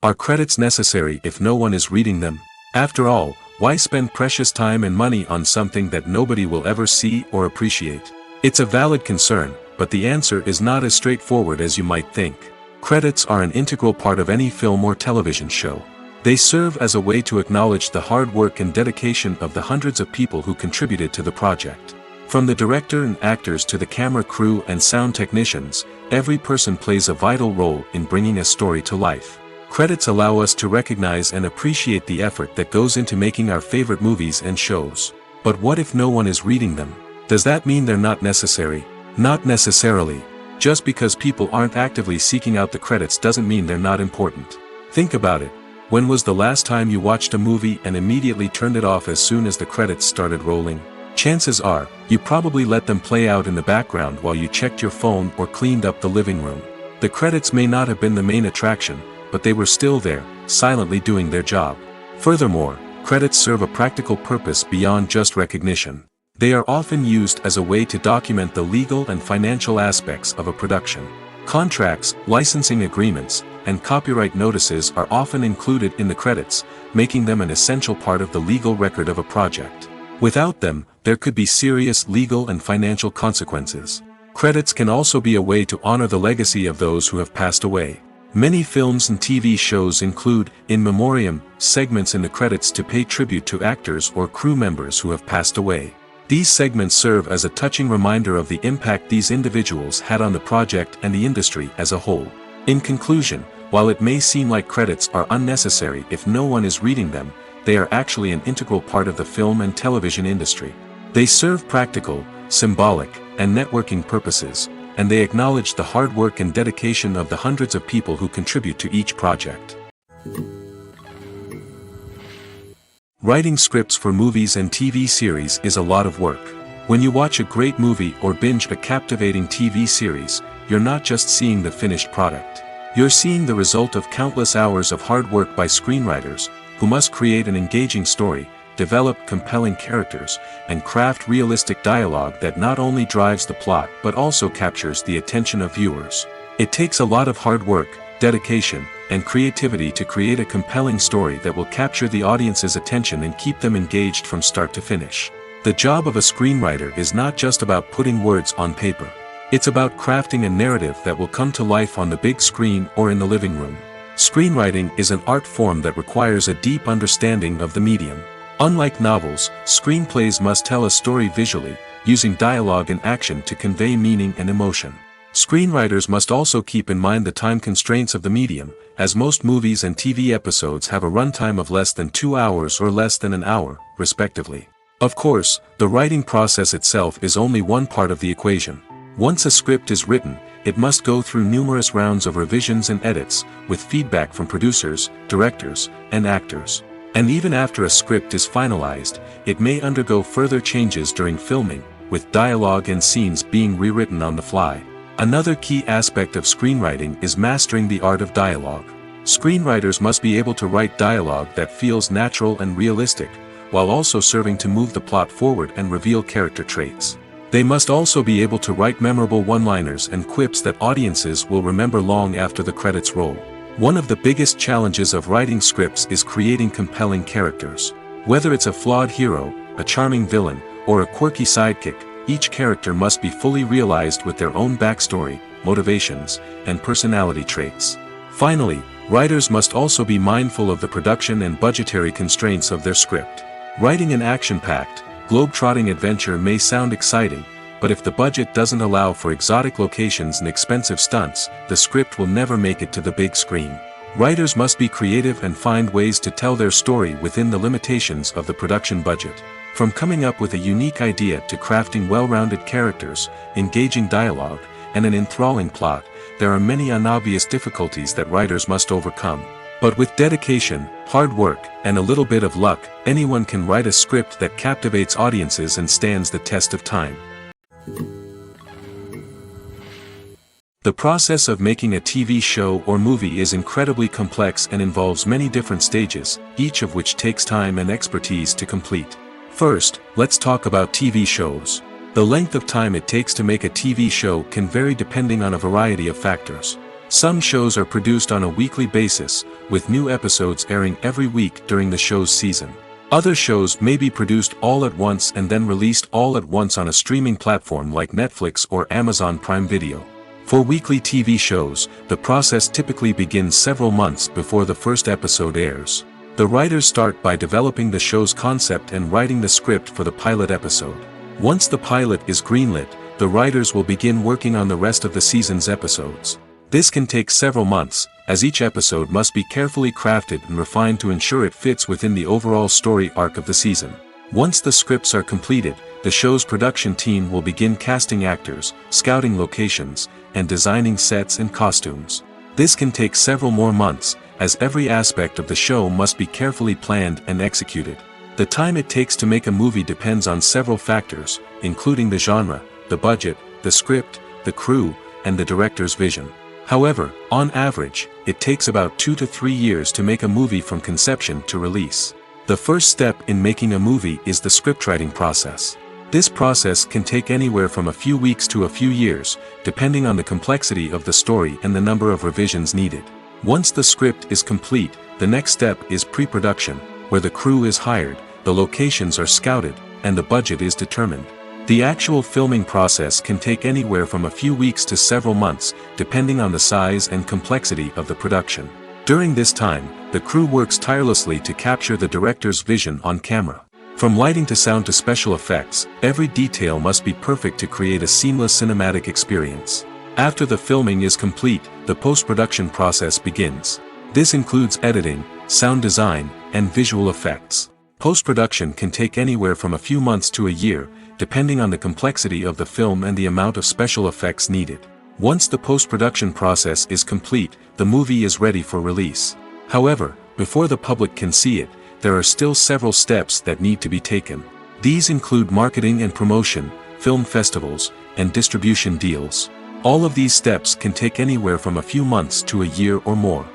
Are credits necessary if no one is reading them? After all, why spend precious time and money on something that nobody will ever see or appreciate? It's a valid concern, but the answer is not as straightforward as you might think. Credits are an integral part of any film or television show. They serve as a way to acknowledge the hard work and dedication of the hundreds of people who contributed to the project. From the director and actors to the camera crew and sound technicians, every person plays a vital role in bringing a story to life. Credits allow us to recognize and appreciate the effort that goes into making our favorite movies and shows. But what if no one is reading them? Does that mean they're not necessary? Not necessarily. Just because people aren't actively seeking out the credits doesn't mean they're not important. Think about it. When was the last time you watched a movie and immediately turned it off as soon as the credits started rolling? Chances are, you probably let them play out in the background while you checked your phone or cleaned up the living room. The credits may not have been the main attraction, but they were still there, silently doing their job. Furthermore, credits serve a practical purpose beyond just recognition. They are often used as a way to document the legal and financial aspects of a production. Contracts, licensing agreements, and copyright notices are often included in the credits, making them an essential part of the legal record of a project. Without them, there could be serious legal and financial consequences. Credits can also be a way to honor the legacy of those who have passed away. Many films and TV shows include, in memoriam, segments in the credits to pay tribute to actors or crew members who have passed away. These segments serve as a touching reminder of the impact these individuals had on the project and the industry as a whole. In conclusion, while it may seem like credits are unnecessary if no one is reading them, they are actually an integral part of the film and television industry. They serve practical, symbolic, and networking purposes, and they acknowledge the hard work and dedication of the hundreds of people who contribute to each project. Writing scripts for movies and TV series is a lot of work. When you watch a great movie or binge a captivating TV series, you're not just seeing the finished product. You're seeing the result of countless hours of hard work by screenwriters, who must create an engaging story, develop compelling characters, and craft realistic dialogue that not only drives the plot but also captures the attention of viewers. It takes a lot of hard work, dedication, and creativity to create a compelling story that will capture the audience's attention and keep them engaged from start to finish. The job of a screenwriter is not just about putting words on paper. It's about crafting a narrative that will come to life on the big screen or in the living room. Screenwriting is an art form that requires a deep understanding of the medium. Unlike novels, screenplays must tell a story visually, using dialogue and action to convey meaning and emotion. Screenwriters must also keep in mind the time constraints of the medium, as most movies and TV episodes have a runtime of less than 2 hours or less than an hour, respectively. Of course, the writing process itself is only one part of the equation. Once a script is written, it must go through numerous rounds of revisions and edits, with feedback from producers, directors, and actors. And even after a script is finalized, it may undergo further changes during filming, with dialogue and scenes being rewritten on the fly. Another key aspect of screenwriting is mastering the art of dialogue. Screenwriters must be able to write dialogue that feels natural and realistic, while also serving to move the plot forward and reveal character traits. They must also be able to write memorable one-liners and quips that audiences will remember long after the credits roll. One of the biggest challenges of writing scripts is creating compelling characters. Whether it's a flawed hero, a charming villain, or a quirky sidekick, each character must be fully realized with their own backstory, motivations, and personality traits. Finally, writers must also be mindful of the production and budgetary constraints of their script. Writing an action-packed, globe-trotting adventure may sound exciting, but if the budget doesn't allow for exotic locations and expensive stunts, the script will never make it to the big screen. Writers must be creative and find ways to tell their story within the limitations of the production budget. From coming up with a unique idea to crafting well-rounded characters, engaging dialogue, and an enthralling plot, there are many unobvious difficulties that writers must overcome. But with dedication, hard work, and a little bit of luck, anyone can write a script that captivates audiences and stands the test of time. The process of making a TV show or movie is incredibly complex and involves many different stages, each of which takes time and expertise to complete. First, let's talk about TV shows. The length of time it takes to make a TV show can vary depending on a variety of factors. Some shows are produced on a weekly basis, with new episodes airing every week during the show's season. Other shows may be produced all at once and then released all at once on a streaming platform like Netflix or Amazon Prime Video. For weekly TV shows, the process typically begins several months before the first episode airs. The writers start by developing the show's concept and writing the script for the pilot episode. Once the pilot is greenlit, the writers will begin working on the rest of the season's episodes. This can take several months, as each episode must be carefully crafted and refined to ensure it fits within the overall story arc of the season. Once the scripts are completed, the show's production team will begin casting actors, scouting locations, and designing sets and costumes. This can take several more months, as every aspect of the show must be carefully planned and executed. The time it takes to make a movie depends on several factors, including the genre, the budget, the script, the crew, and the director's vision. However, on average, it takes about 2 to 3 years to make a movie from conception to release. The first step in making a movie is the scriptwriting process. This process can take anywhere from a few weeks to a few years, depending on the complexity of the story and the number of revisions needed. Once the script is complete, the next step is pre-production, where the crew is hired, the locations are scouted, and the budget is determined. The actual filming process can take anywhere from a few weeks to several months, depending on the size and complexity of the production. During this time, the crew works tirelessly to capture the director's vision on camera. From lighting to sound to special effects, every detail must be perfect to create a seamless cinematic experience. After the filming is complete, the post-production process begins. This includes editing, sound design, and visual effects. Post-production can take anywhere from a few months to a year, depending on the complexity of the film and the amount of special effects needed. Once the post-production process is complete, the movie is ready for release. However, before the public can see it, there are still several steps that need to be taken. These include marketing and promotion, film festivals, and distribution deals. All of these steps can take anywhere from a few months to a year or more.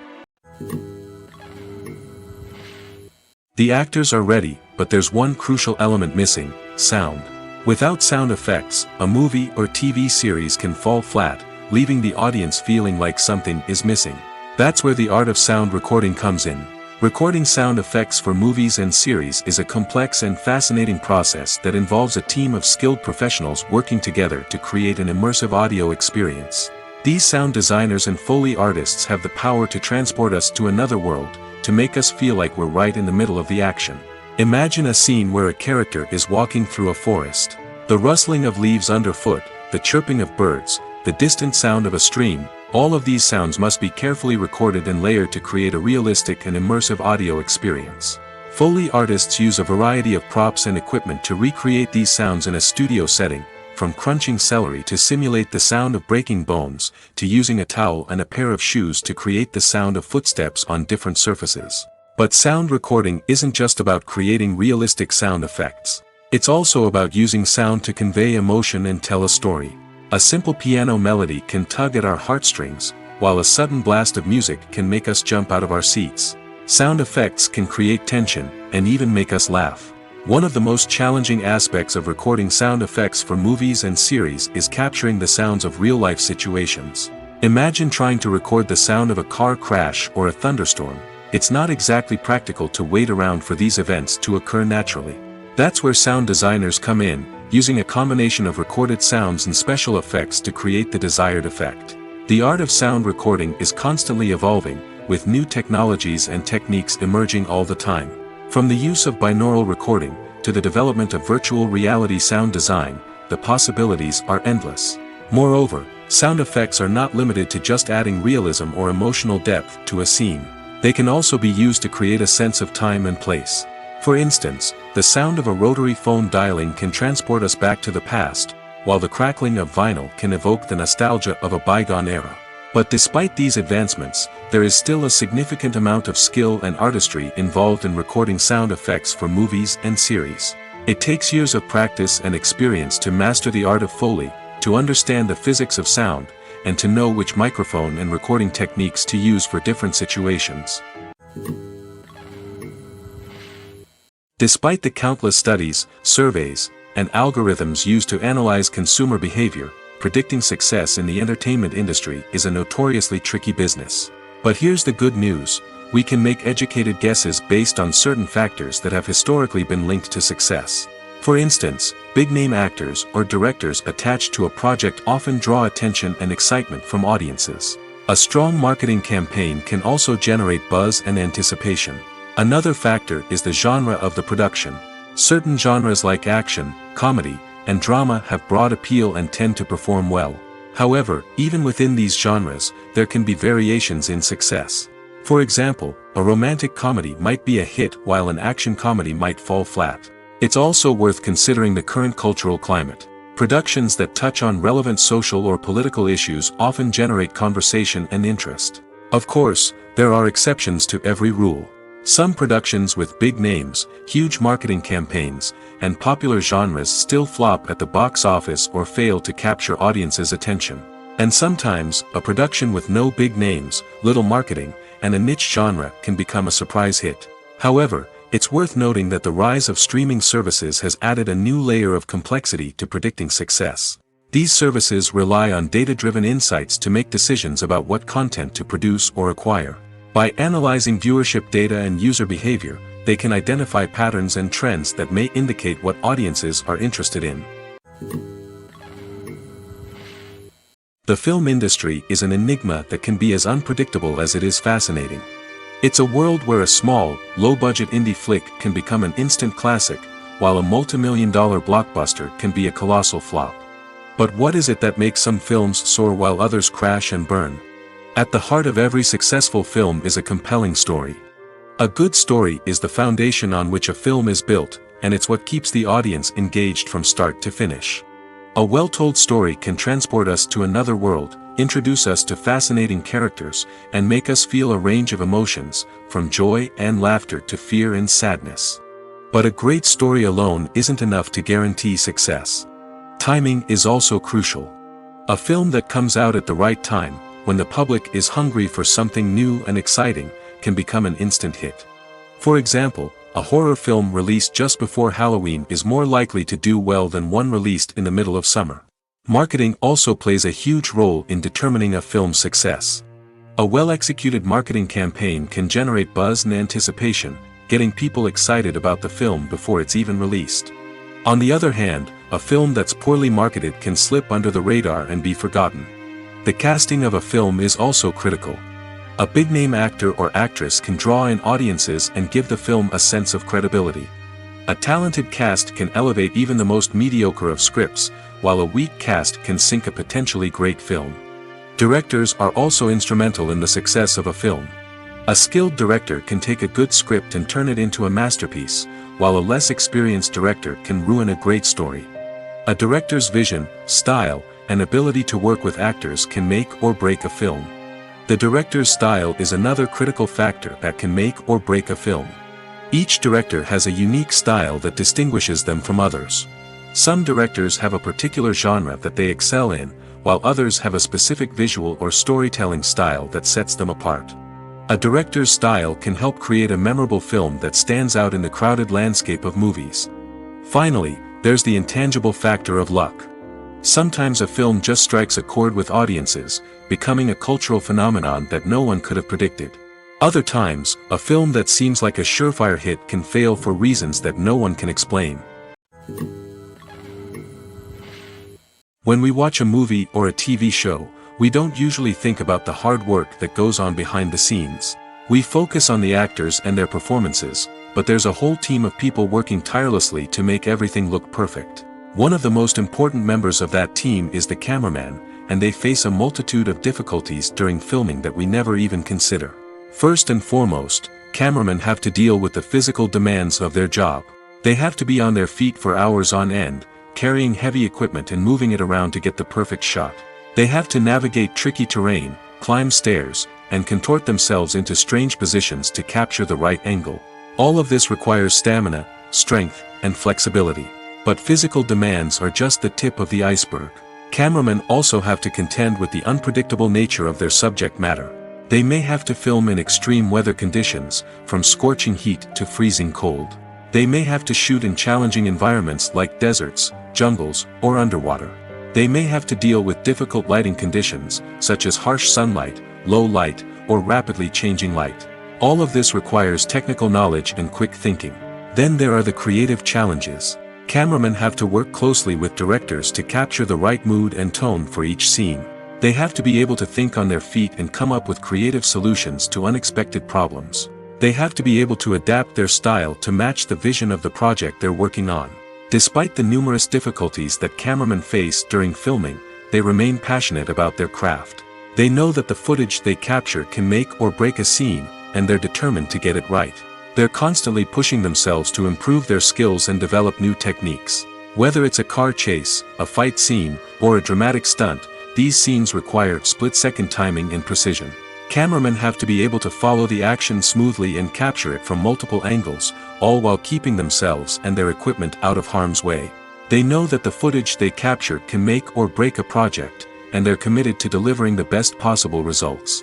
The actors are ready, but there's one crucial element missing: sound. Without sound effects, a movie or TV series can fall flat, leaving the audience feeling like something is missing. That's where the art of sound recording comes in. Recording sound effects for movies and series is a complex and fascinating process that involves a team of skilled professionals working together to create an immersive audio experience. These sound designers and Foley artists have the power to transport us to another world, to make us feel like we're right in the middle of the action. Imagine a scene where a character is walking through a forest. The rustling of leaves underfoot, the chirping of birds, the distant sound of a stream, all of these sounds must be carefully recorded and layered to create a realistic and immersive audio experience. Foley artists use a variety of props and equipment to recreate these sounds in a studio setting, from crunching celery to simulate the sound of breaking bones, to using a towel and a pair of shoes to create the sound of footsteps on different surfaces. But sound recording isn't just about creating realistic sound effects. It's also about using sound to convey emotion and tell a story. A simple piano melody can tug at our heartstrings, while a sudden blast of music can make us jump out of our seats. Sound effects can create tension, and even make us laugh. One of the most challenging aspects of recording sound effects for movies and series is capturing the sounds of real-life situations. Imagine trying to record the sound of a car crash or a thunderstorm. It's not exactly practical to wait around for these events to occur naturally. That's where sound designers come in, using a combination of recorded sounds and special effects to create the desired effect. The art of sound recording is constantly evolving, with new technologies and techniques emerging all the time. From the use of binaural recording, to the development of virtual reality sound design, the possibilities are endless. Moreover, sound effects are not limited to just adding realism or emotional depth to a scene. They can also be used to create a sense of time and place. For instance, the sound of a rotary phone dialing can transport us back to the past, while the crackling of vinyl can evoke the nostalgia of a bygone era. But despite these advancements, there is still a significant amount of skill and artistry involved in recording sound effects for movies and series. It takes years of practice and experience to master the art of Foley, to understand the physics of sound, and to know which microphone and recording techniques to use for different situations. Despite the countless studies, surveys, and algorithms used to analyze consumer behavior, predicting success in the entertainment industry is a notoriously tricky business. But here's the good news: we can make educated guesses based on certain factors that have historically been linked to success. For instance, big-name actors or directors attached to a project often draw attention and excitement from audiences. A strong marketing campaign can also generate buzz and anticipation. Another factor is the genre of the production. Certain genres like action, comedy, and drama have broad appeal and tend to perform well. However, even within these genres, there can be variations in success. For example, a romantic comedy might be a hit while an action comedy might fall flat. It's also worth considering the current cultural climate. Productions that touch on relevant social or political issues often generate conversation and interest. Of course, there are exceptions to every rule. Some productions with big names, huge marketing campaigns, and popular genres still flop at the box office or fail to capture audiences' attention. And sometimes, a production with no big names, little marketing, and a niche genre can become a surprise hit. However, it's worth noting that the rise of streaming services has added a new layer of complexity to predicting success. These services rely on data-driven insights to make decisions about what content to produce or acquire. By analyzing viewership data and user behavior, they can identify patterns and trends that may indicate what audiences are interested in. The film industry is an enigma that can be as unpredictable as it is fascinating. It's a world where a small, low-budget indie flick can become an instant classic, while a multi-million-dollar blockbuster can be a colossal flop. But what is it that makes some films soar while others crash and burn? At the heart of every successful film is a compelling story. A good story is the foundation on which a film is built, and it's what keeps the audience engaged from start to finish. A well-told story can transport us to another world, introduce us to fascinating characters, and make us feel a range of emotions, from joy and laughter to fear and sadness. But a great story alone isn't enough to guarantee success. Timing is also crucial. A film that comes out at the right time, when the public is hungry for something new and exciting, can become an instant hit. For example, a horror film released just before Halloween is more likely to do well than one released in the middle of summer. Marketing also plays a huge role in determining a film's success. A well-executed marketing campaign can generate buzz and anticipation, getting people excited about the film before it's even released. On the other hand, a film that's poorly marketed can slip under the radar and be forgotten. The casting of a film is also critical. A big-name actor or actress can draw in audiences and give the film a sense of credibility. A talented cast can elevate even the most mediocre of scripts, while a weak cast can sink a potentially great film. Directors are also instrumental in the success of a film. A skilled director can take a good script and turn it into a masterpiece, while a less experienced director can ruin a great story. A director's vision, style, and ability to work with actors can make or break a film. The director's style is another critical factor that can make or break a film. Each director has a unique style that distinguishes them from others. Some directors have a particular genre that they excel in, while others have a specific visual or storytelling style that sets them apart. A director's style can help create a memorable film that stands out in the crowded landscape of movies. Finally, there's the intangible factor of luck. Sometimes a film just strikes a chord with audiences, becoming a cultural phenomenon that no one could have predicted. Other times, a film that seems like a surefire hit can fail for reasons that no one can explain. When we watch a movie or a TV show, we don't usually think about the hard work that goes on behind the scenes. We focus on the actors and their performances, but there's a whole team of people working tirelessly to make everything look perfect. One of the most important members of that team is the cameraman, and they face a multitude of difficulties during filming that we never even consider. First and foremost, cameramen have to deal with the physical demands of their job. They have to be on their feet for hours on end, carrying heavy equipment and moving it around to get the perfect shot. They have to navigate tricky terrain, climb stairs, and contort themselves into strange positions to capture the right angle. All of this requires stamina, strength, and flexibility. But physical demands are just the tip of the iceberg. Cameramen also have to contend with the unpredictable nature of their subject matter. They may have to film in extreme weather conditions, from scorching heat to freezing cold. They may have to shoot in challenging environments like deserts, jungles, or underwater. They may have to deal with difficult lighting conditions, such as harsh sunlight, low light, or rapidly changing light. All of this requires technical knowledge and quick thinking. Then there are the creative challenges. Cameramen have to work closely with directors to capture the right mood and tone for each scene. They have to be able to think on their feet and come up with creative solutions to unexpected problems. They have to be able to adapt their style to match the vision of the project they're working on. Despite the numerous difficulties that cameramen face during filming, they remain passionate about their craft. They know that the footage they capture can make or break a scene, and they're determined to get it right. They're constantly pushing themselves to improve their skills and develop new techniques. Whether it's a car chase, a fight scene, or a dramatic stunt, these scenes require split-second timing and precision. Cameramen have to be able to follow the action smoothly and capture it from multiple angles, all while keeping themselves and their equipment out of harm's way. They know that the footage they capture can make or break a project, and they're committed to delivering the best possible results.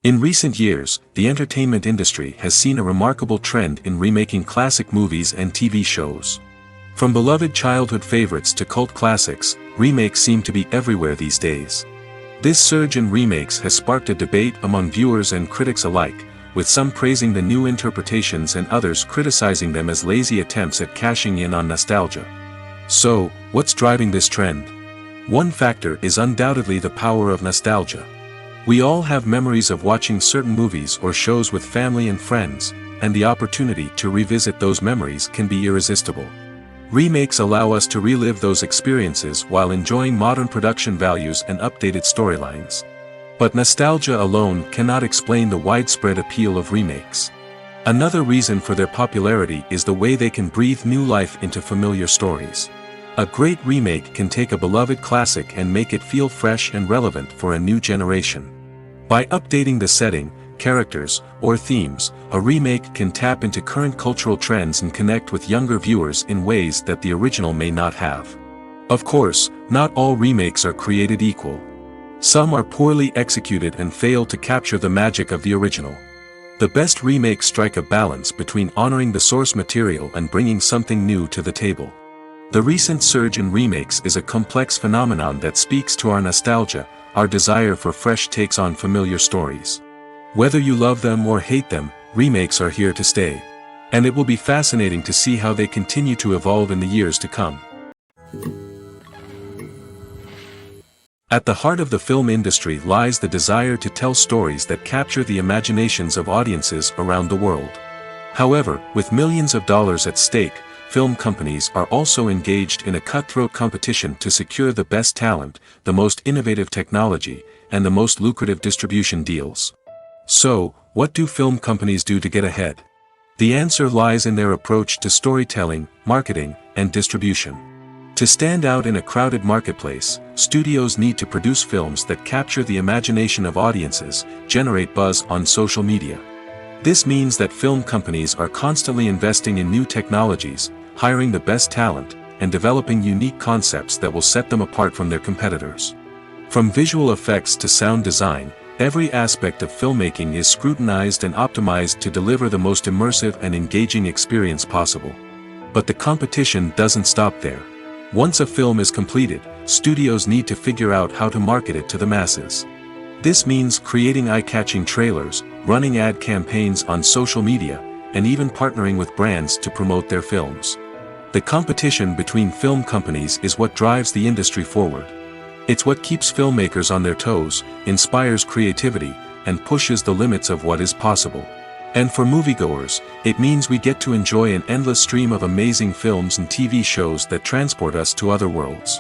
In recent years, the entertainment industry has seen a remarkable trend in remaking classic movies and TV shows. From beloved childhood favorites to cult classics, remakes seem to be everywhere these days. This surge in remakes has sparked a debate among viewers and critics alike, with some praising the new interpretations and others criticizing them as lazy attempts at cashing in on nostalgia. So, what's driving this trend? One factor is undoubtedly the power of nostalgia. We all have memories of watching certain movies or shows with family and friends, and the opportunity to revisit those memories can be irresistible. Remakes allow us to relive those experiences while enjoying modern production values and updated storylines. But nostalgia alone cannot explain the widespread appeal of remakes. Another reason for their popularity is the way they can breathe new life into familiar stories. A great remake can take a beloved classic and make it feel fresh and relevant for a new generation. By updating the setting, characters, or themes, a remake can tap into current cultural trends and connect with younger viewers in ways that the original may not have. Of course, not all remakes are created equal. Some are poorly executed and fail to capture the magic of the original. The best remakes strike a balance between honoring the source material and bringing something new to the table. The recent surge in remakes is a complex phenomenon that speaks to our nostalgia, our desire for fresh takes on familiar stories. Whether you love them or hate them, remakes are here to stay. And it will be fascinating to see how they continue to evolve in the years to come. At the heart of the film industry lies the desire to tell stories that capture the imaginations of audiences around the world. However, with millions of dollars at stake, film companies are also engaged in a cutthroat competition to secure the best talent, the most innovative technology, and the most lucrative distribution deals. So, what do film companies do to get ahead? The answer lies in their approach to storytelling, marketing, and distribution. To stand out in a crowded marketplace, studios need to produce films that capture the imagination of audiences, generate buzz on social media. This means that film companies are constantly investing in new technologies, hiring the best talent, and developing unique concepts that will set them apart from their competitors. From visual effects to sound design, every aspect of filmmaking is scrutinized and optimized to deliver the most immersive and engaging experience possible. But the competition doesn't stop there. Once a film is completed, studios need to figure out how to market it to the masses. This means creating eye-catching trailers, running ad campaigns on social media, and even partnering with brands to promote their films. The competition between film companies is what drives the industry forward. It's what keeps filmmakers on their toes, inspires creativity, and pushes the limits of what is possible. And for moviegoers, it means we get to enjoy an endless stream of amazing films and TV shows that transport us to other worlds.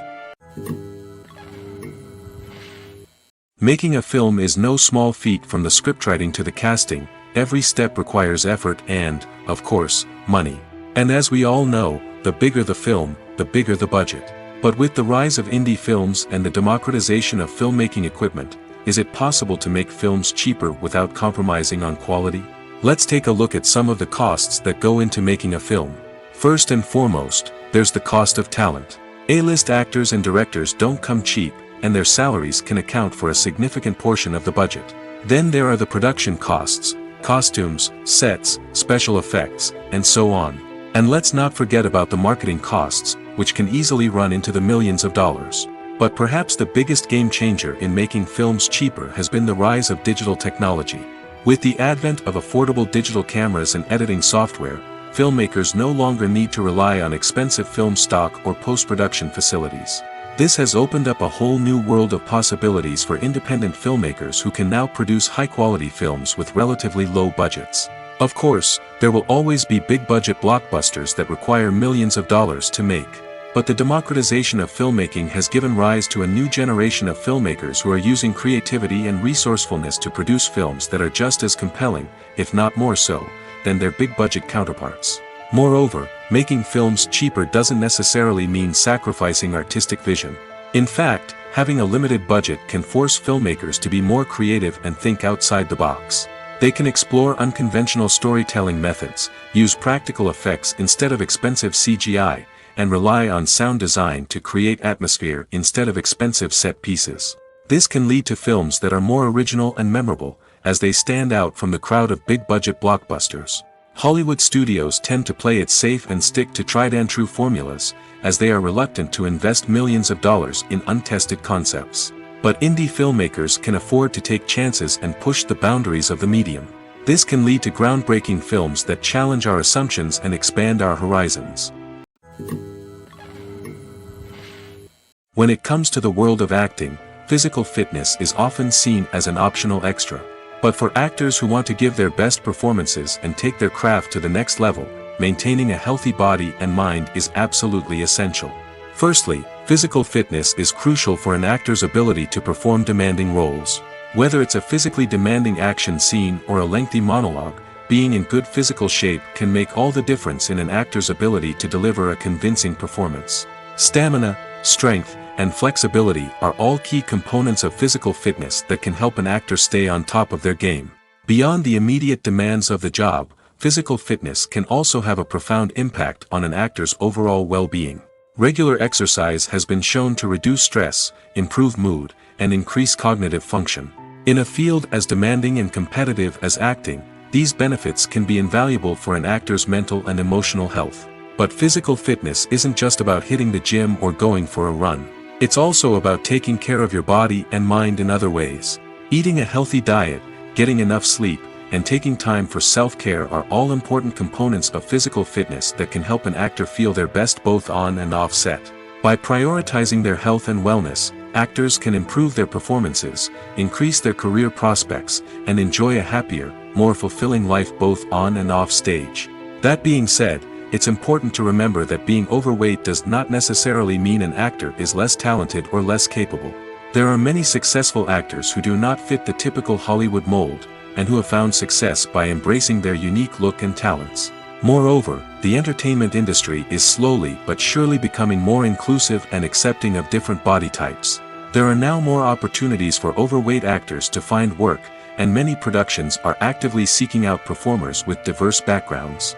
Making a film is no small feat. From the scriptwriting to the casting, every step requires effort and, of course, money. And as we all know, the bigger the film, the bigger the budget. But with the rise of indie films and the democratization of filmmaking equipment, is it possible to make films cheaper without compromising on quality? Let's take a look at some of the costs that go into making a film. First and foremost, there's the cost of talent. A-list actors and directors don't come cheap, and their salaries can account for a significant portion of the budget. Then there are the production costs, costumes, sets, special effects, and so on. And let's not forget about the marketing costs, which can easily run into the millions of dollars. But perhaps the biggest game changer in making films cheaper has been the rise of digital technology. With the advent of affordable digital cameras and editing software, filmmakers no longer need to rely on expensive film stock or post-production facilities. This has opened up a whole new world of possibilities for independent filmmakers who can now produce high-quality films with relatively low budgets. Of course, there will always be big-budget blockbusters that require millions of dollars to make. But the democratization of filmmaking has given rise to a new generation of filmmakers who are using creativity and resourcefulness to produce films that are just as compelling, if not more so, than their big-budget counterparts. Moreover, making films cheaper doesn't necessarily mean sacrificing artistic vision. In fact, having a limited budget can force filmmakers to be more creative and think outside the box. They can explore unconventional storytelling methods, use practical effects instead of expensive CGI, and rely on sound design to create atmosphere instead of expensive set pieces. This can lead to films that are more original and memorable, as they stand out from the crowd of big-budget blockbusters. Hollywood studios tend to play it safe and stick to tried-and-true formulas, as they are reluctant to invest millions of dollars in untested concepts. But indie filmmakers can afford to take chances and push the boundaries of the medium. This can lead to groundbreaking films that challenge our assumptions and expand our horizons. When it comes to the world of acting, physical fitness is often seen as an optional extra. But for actors who want to give their best performances and take their craft to the next level, maintaining a healthy body and mind is absolutely essential. Firstly, physical fitness is crucial for an actor's ability to perform demanding roles. Whether it's a physically demanding action scene or a lengthy monologue, being in good physical shape can make all the difference in an actor's ability to deliver a convincing performance. Stamina, strength, and flexibility are all key components of physical fitness that can help an actor stay on top of their game. Beyond the immediate demands of the job, physical fitness can also have a profound impact on an actor's overall well-being. Regular exercise has been shown to reduce stress, improve mood, and increase cognitive function. In a field as demanding and competitive as acting, these benefits can be invaluable for an actor's mental and emotional health. But physical fitness isn't just about hitting the gym or going for a run. It's also about taking care of your body and mind in other ways. Eating a healthy diet, getting enough sleep, and taking time for self-care are all important components of physical fitness that can help an actor feel their best both on and off set. By prioritizing their health and wellness, actors can improve their performances, increase their career prospects, and enjoy a happier, more fulfilling life both on and off stage. That being said, it's important to remember that being overweight does not necessarily mean an actor is less talented or less capable. There are many successful actors who do not fit the typical Hollywood mold, and who have found success by embracing their unique look and talents. Moreover, the entertainment industry is slowly but surely becoming more inclusive and accepting of different body types. There are now more opportunities for overweight actors to find work, and many productions are actively seeking out performers with diverse backgrounds.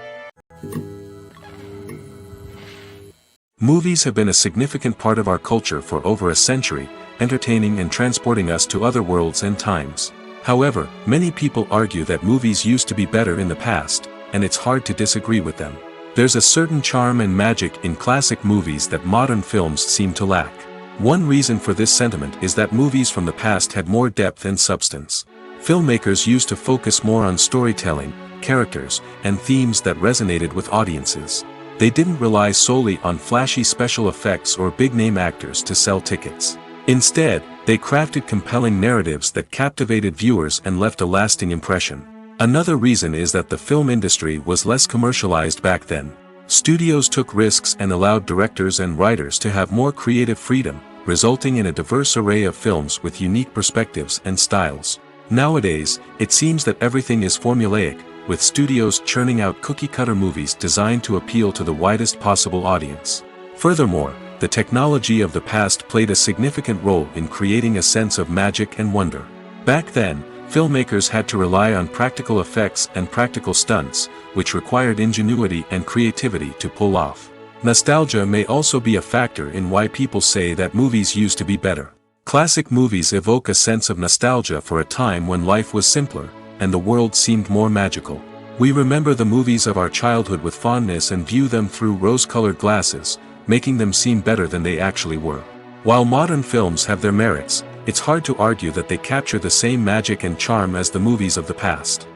Movies have been a significant part of our culture for over a century, entertaining and transporting us to other worlds and times. However, many people argue that movies used to be better in the past, and it's hard to disagree with them. There's a certain charm and magic in classic movies that modern films seem to lack. One reason for this sentiment is that movies from the past had more depth and substance. Filmmakers used to focus more on storytelling, characters, and themes that resonated with audiences. They didn't rely solely on flashy special effects or big-name actors to sell tickets. Instead, they crafted compelling narratives that captivated viewers and left a lasting impression. Another reason is that the film industry was less commercialized back then. Studios took risks and allowed directors and writers to have more creative freedom, resulting in a diverse array of films with unique perspectives and styles. Nowadays, it seems that everything is formulaic, with studios churning out cookie-cutter movies designed to appeal to the widest possible audience. Furthermore, the technology of the past played a significant role in creating a sense of magic and wonder. Back then, filmmakers had to rely on practical effects and practical stunts, which required ingenuity and creativity to pull off. Nostalgia may also be a factor in why people say that movies used to be better. Classic movies evoke a sense of nostalgia for a time when life was simpler, and the world seemed more magical. We remember the movies of our childhood with fondness and view them through rose-colored glasses, making them seem better than they actually were. While modern films have their merits, it's hard to argue that they capture the same magic and charm as the movies of the past.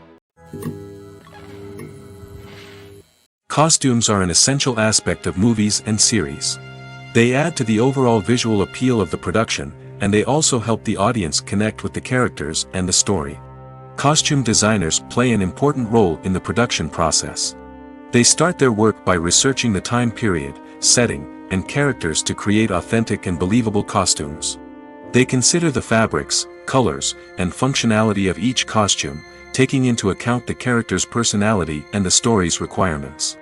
Costumes are an essential aspect of movies and series. They add to the overall visual appeal of the production, and they also help the audience connect with the characters and the story. Costume designers play an important role in the production process. They start their work by researching the time period, setting, and characters to create authentic and believable costumes. They consider the fabrics, colors, and functionality of each costume, taking into account the character's personality and the story's requirements.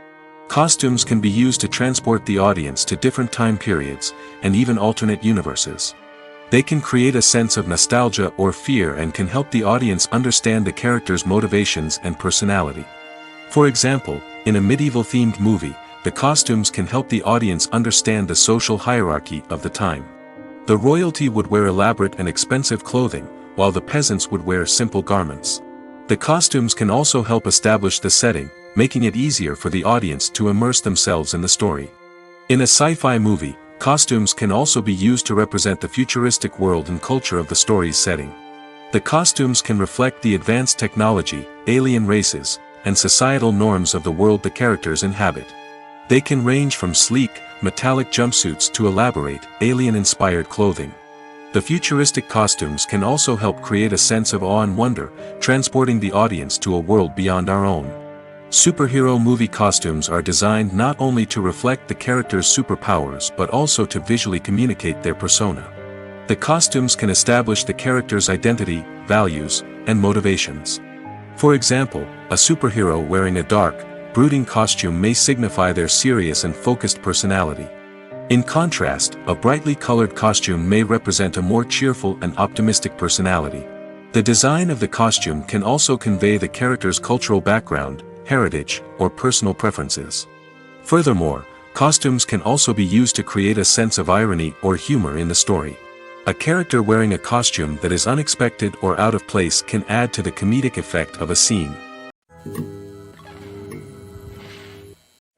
Costumes can be used to transport the audience to different time periods, and even alternate universes. They can create a sense of nostalgia or fear and can help the audience understand the character's motivations and personality. For example, in a medieval-themed movie, the costumes can help the audience understand the social hierarchy of the time. The royalty would wear elaborate and expensive clothing, while the peasants would wear simple garments. The costumes can also help establish the setting, making it easier for the audience to immerse themselves in the story. In a sci-fi movie, costumes can also be used to represent the futuristic world and culture of the story's setting. The costumes can reflect the advanced technology, alien races, and societal norms of the world the characters inhabit. They can range from sleek, metallic jumpsuits to elaborate, alien-inspired clothing. The futuristic costumes can also help create a sense of awe and wonder, transporting the audience to a world beyond our own. Superhero movie costumes are designed not only to reflect the character's superpowers but also to visually communicate their persona. The costumes can establish the character's identity, values, and motivations. For example, a superhero wearing a dark, brooding costume may signify their serious and focused personality. In contrast, a brightly colored costume may represent a more cheerful and optimistic personality. The design of the costume can also convey the character's cultural background, heritage, or personal preferences. Furthermore, costumes can also be used to create a sense of irony or humor in the story. A character wearing a costume that is unexpected or out of place can add to the comedic effect of a scene.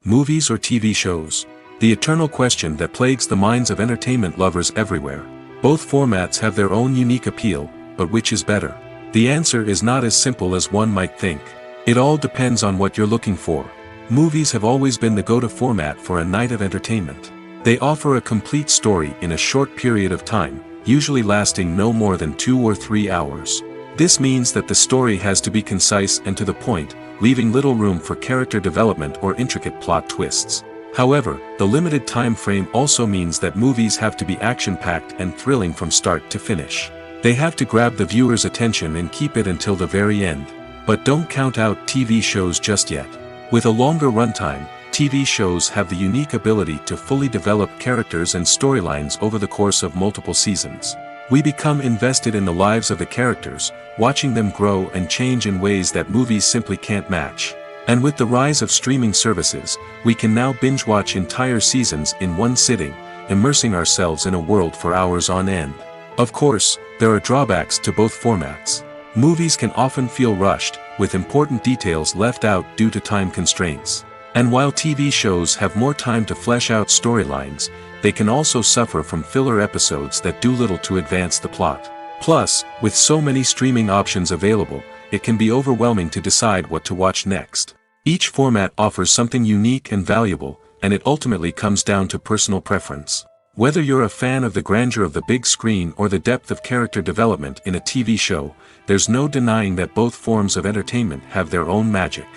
Movies or TV shows? The eternal question that plagues the minds of entertainment lovers everywhere. Both formats have their own unique appeal, but which is better? The answer is not as simple as one might think. It all depends on what you're looking for. Movies have always been the go-to format for a night of entertainment. They offer a complete story in a short period of time, usually lasting no more than 2 or 3 hours. This means that the story has to be concise and to the point, leaving little room for character development or intricate plot twists. However, the limited time frame also means that movies have to be action-packed and thrilling from start to finish. They have to grab the viewer's attention and keep it until the very end. But don't count out TV shows just yet. With a longer runtime, TV shows have the unique ability to fully develop characters and storylines over the course of multiple seasons. We become invested in the lives of the characters, watching them grow and change in ways that movies simply can't match. And with the rise of streaming services, we can now binge-watch entire seasons in one sitting, immersing ourselves in a world for hours on end. Of course, there are drawbacks to both formats. Movies can often feel rushed, with important details left out due to time constraints. And while TV shows have more time to flesh out storylines, they can also suffer from filler episodes that do little to advance the plot. Plus, with so many streaming options available, it can be overwhelming to decide what to watch next. Each format offers something unique and valuable, and it ultimately comes down to personal preference. Whether you're a fan of the grandeur of the big screen or the depth of character development in a TV show, there's no denying that both forms of entertainment have their own magic.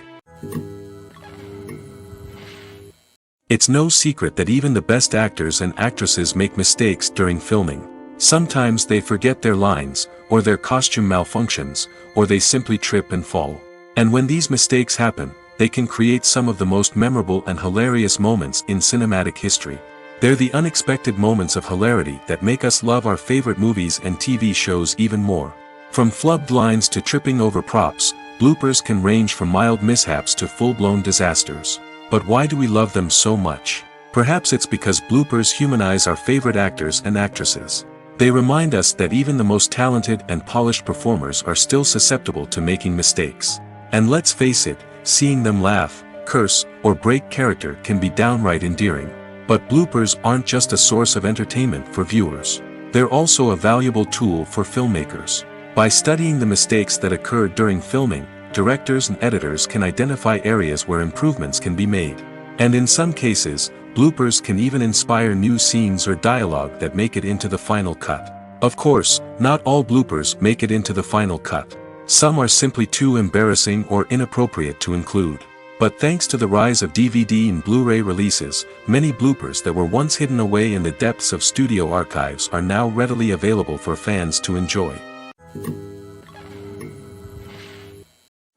It's no secret that even the best actors and actresses make mistakes during filming. Sometimes they forget their lines, or their costume malfunctions, or they simply trip and fall. And when these mistakes happen, they can create some of the most memorable and hilarious moments in cinematic history. They're the unexpected moments of hilarity that make us love our favorite movies and TV shows even more. From flubbed lines to tripping over props, bloopers can range from mild mishaps to full-blown disasters. But why do we love them so much? Perhaps it's because bloopers humanize our favorite actors and actresses. They remind us that even the most talented and polished performers are still susceptible to making mistakes. And let's face it, seeing them laugh, curse, or break character can be downright endearing. But bloopers aren't just a source of entertainment for viewers. They're also a valuable tool for filmmakers. By studying the mistakes that occurred during filming, directors and editors can identify areas where improvements can be made. And in some cases, bloopers can even inspire new scenes or dialogue that make it into the final cut. Of course, not all bloopers make it into the final cut. Some are simply too embarrassing or inappropriate to include. But thanks to the rise of DVD and Blu-ray releases, many bloopers that were once hidden away in the depths of studio archives are now readily available for fans to enjoy.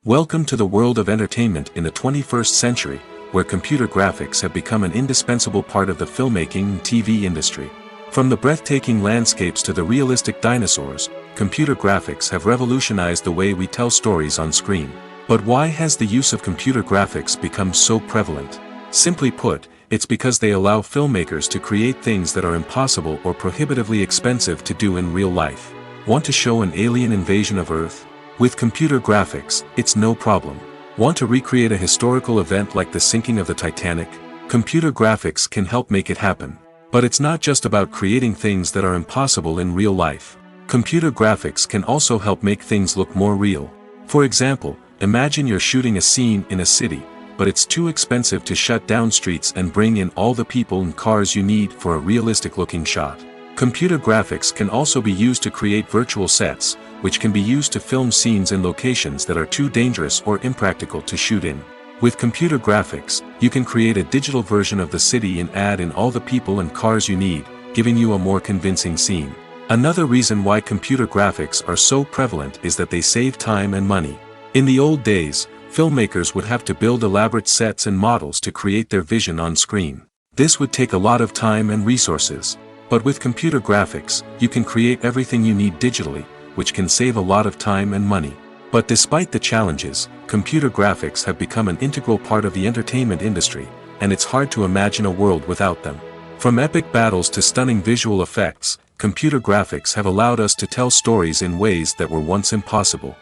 Welcome to the world of entertainment in the 21st century, where computer graphics have become an indispensable part of the filmmaking and TV industry. From the breathtaking landscapes to the realistic dinosaurs, computer graphics have revolutionized the way we tell stories on screen. But why has the use of computer graphics become so prevalent? Simply put, it's because they allow filmmakers to create things that are impossible or prohibitively expensive to do in real life. Want to show an alien invasion of Earth? With computer graphics, it's no problem. Want to recreate a historical event like the sinking of the Titanic? Computer graphics can help make it happen. But it's not just about creating things that are impossible in real life. Computer graphics can also help make things look more real. For example, imagine you're shooting a scene in a city, but it's too expensive to shut down streets and bring in all the people and cars you need for a realistic-looking shot. Computer graphics can also be used to create virtual sets, which can be used to film scenes in locations that are too dangerous or impractical to shoot in. With computer graphics, you can create a digital version of the city and add in all the people and cars you need, giving you a more convincing scene. Another reason why computer graphics are so prevalent is that they save time and money. In the old days, filmmakers would have to build elaborate sets and models to create their vision on screen. This would take a lot of time and resources. But with computer graphics, you can create everything you need digitally, which can save a lot of time and money. But despite the challenges, computer graphics have become an integral part of the entertainment industry, and it's hard to imagine a world without them. From epic battles to stunning visual effects, computer graphics have allowed us to tell stories in ways that were once impossible.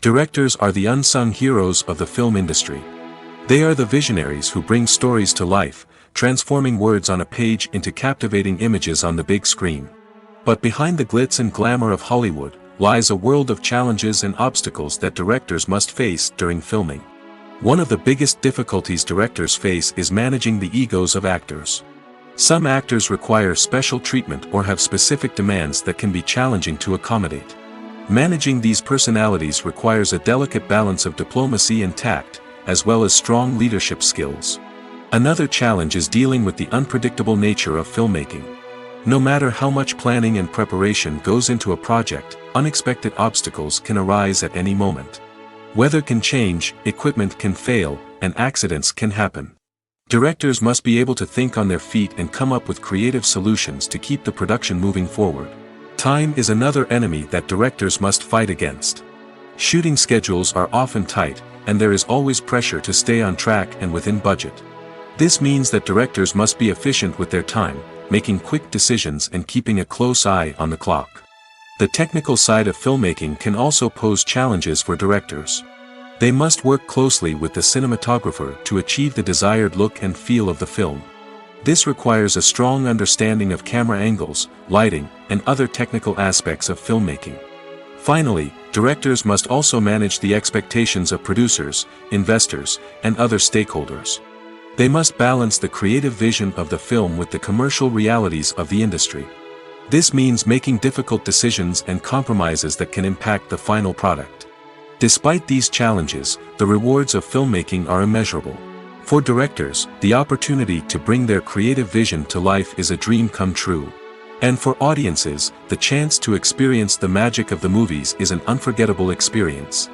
Directors are the unsung heroes of the film industry. They are the visionaries who bring stories to life, transforming words on a page into captivating images on the big screen. But behind the glitz and glamour of Hollywood, lies a world of challenges and obstacles that directors must face during filming. One of the biggest difficulties directors face is managing the egos of actors. Some actors require special treatment or have specific demands that can be challenging to accommodate. Managing these personalities requires a delicate balance of diplomacy and tact, as well as strong leadership skills. Another challenge is dealing with the unpredictable nature of filmmaking. No matter how much planning and preparation goes into a project, unexpected obstacles can arise at any moment. Weather can change, equipment can fail, and accidents can happen. Directors must be able to think on their feet and come up with creative solutions to keep the production moving forward. Time is another enemy that directors must fight against. Shooting schedules are often tight, and there is always pressure to stay on track and within budget. This means that directors must be efficient with their time, making quick decisions and keeping a close eye on the clock. The technical side of filmmaking can also pose challenges for directors. They must work closely with the cinematographer to achieve the desired look and feel of the film. This requires a strong understanding of camera angles, lighting, and other technical aspects of filmmaking. Finally, directors must also manage the expectations of producers, investors, and other stakeholders. They must balance the creative vision of the film with the commercial realities of the industry. This means making difficult decisions and compromises that can impact the final product. Despite these challenges, the rewards of filmmaking are immeasurable. For directors, the opportunity to bring their creative vision to life is a dream come true. And for audiences, the chance to experience the magic of the movies is an unforgettable experience.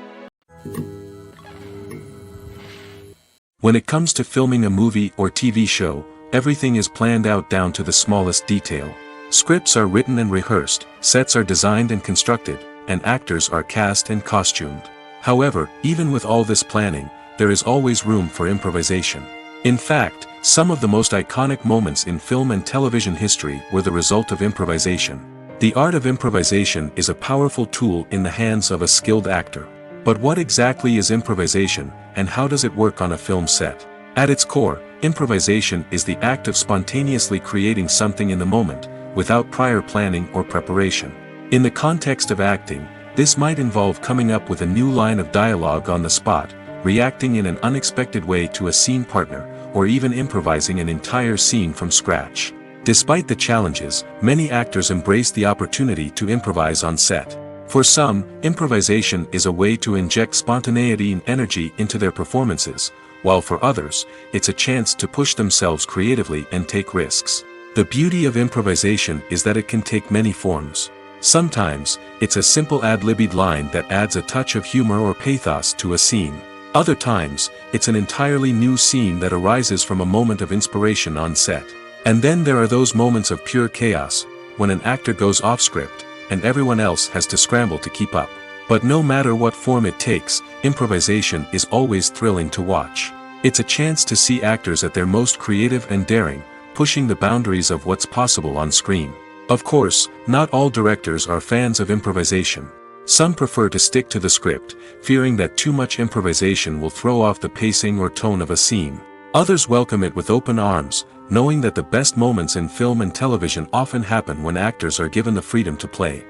When it comes to filming a movie or TV show, everything is planned out down to the smallest detail. Scripts are written and rehearsed, sets are designed and constructed, and actors are cast and costumed. However, even with all this planning, there is always room for improvisation. In fact, some of the most iconic moments in film and television history were the result of improvisation. The art of improvisation is a powerful tool in the hands of a skilled actor. But what exactly is improvisation, and how does it work on a film set? At its core, improvisation is the act of spontaneously creating something in the moment, without prior planning or preparation. In the context of acting, this might involve coming up with a new line of dialogue on the spot, reacting in an unexpected way to a scene partner, or even improvising an entire scene from scratch. Despite the challenges, many actors embrace the opportunity to improvise on set. For some, improvisation is a way to inject spontaneity and energy into their performances, while for others, it's a chance to push themselves creatively and take risks. The beauty of improvisation is that it can take many forms. Sometimes, it's a simple ad-libbed line that adds a touch of humor or pathos to a scene. Other times, it's an entirely new scene that arises from a moment of inspiration on set. And then there are those moments of pure chaos, when an actor goes off script, and everyone else has to scramble to keep up. But no matter what form it takes, improvisation is always thrilling to watch. It's a chance to see actors at their most creative and daring, pushing the boundaries of what's possible on screen. Of course, not all directors are fans of improvisation. Some prefer to stick to the script, fearing that too much improvisation will throw off the pacing or tone of a scene. Others welcome it with open arms, knowing that the best moments in film and television often happen when actors are given the freedom to play.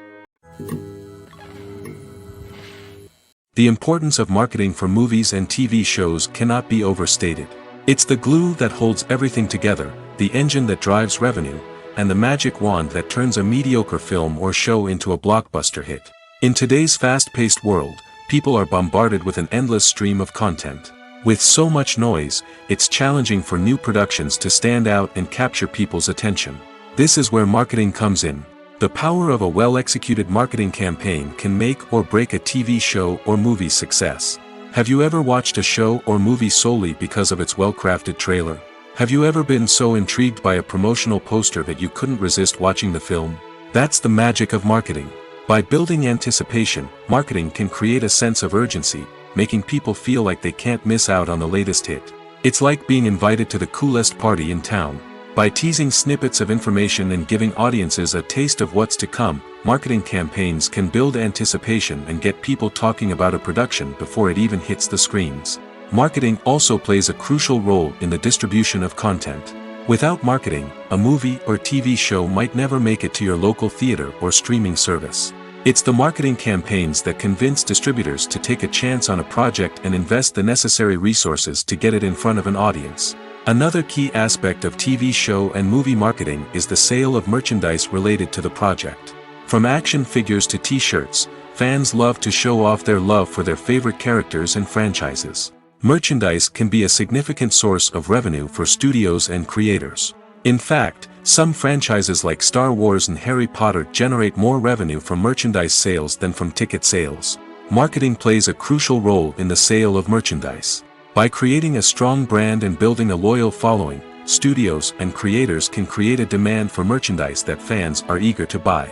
The importance of marketing for movies and TV shows cannot be overstated. It's the glue that holds everything together, the engine that drives revenue, and the magic wand that turns a mediocre film or show into a blockbuster hit. In today's fast-paced world, people are bombarded with an endless stream of content. With so much noise, it's challenging for new productions to stand out and capture people's attention. This is where marketing comes in. The power of a well-executed marketing campaign can make or break a TV show or movie's success. Have you ever watched a show or movie solely because of its well-crafted trailer? Have you ever been so intrigued by a promotional poster that you couldn't resist watching the film? That's the magic of marketing. By building anticipation, marketing can create a sense of urgency, making people feel like they can't miss out on the latest hit. It's like being invited to the coolest party in town. By teasing snippets of information and giving audiences a taste of what's to come, marketing campaigns can build anticipation and get people talking about a production before it even hits the screens. Marketing also plays a crucial role in the distribution of content. Without marketing, a movie or TV show might never make it to your local theater or streaming service. It's the marketing campaigns that convince distributors to take a chance on a project and invest the necessary resources to get it in front of an audience. Another key aspect of TV show and movie marketing is the sale of merchandise related to the project. From action figures to t-shirts, fans love to show off their love for their favorite characters and franchises. Merchandise can be a significant source of revenue for studios and creators. In fact, some franchises like Star Wars and Harry Potter generate more revenue from merchandise sales than from ticket sales. Marketing plays a crucial role in the sale of merchandise. By creating a strong brand and building a loyal following, studios and creators can create a demand for merchandise that fans are eager to buy.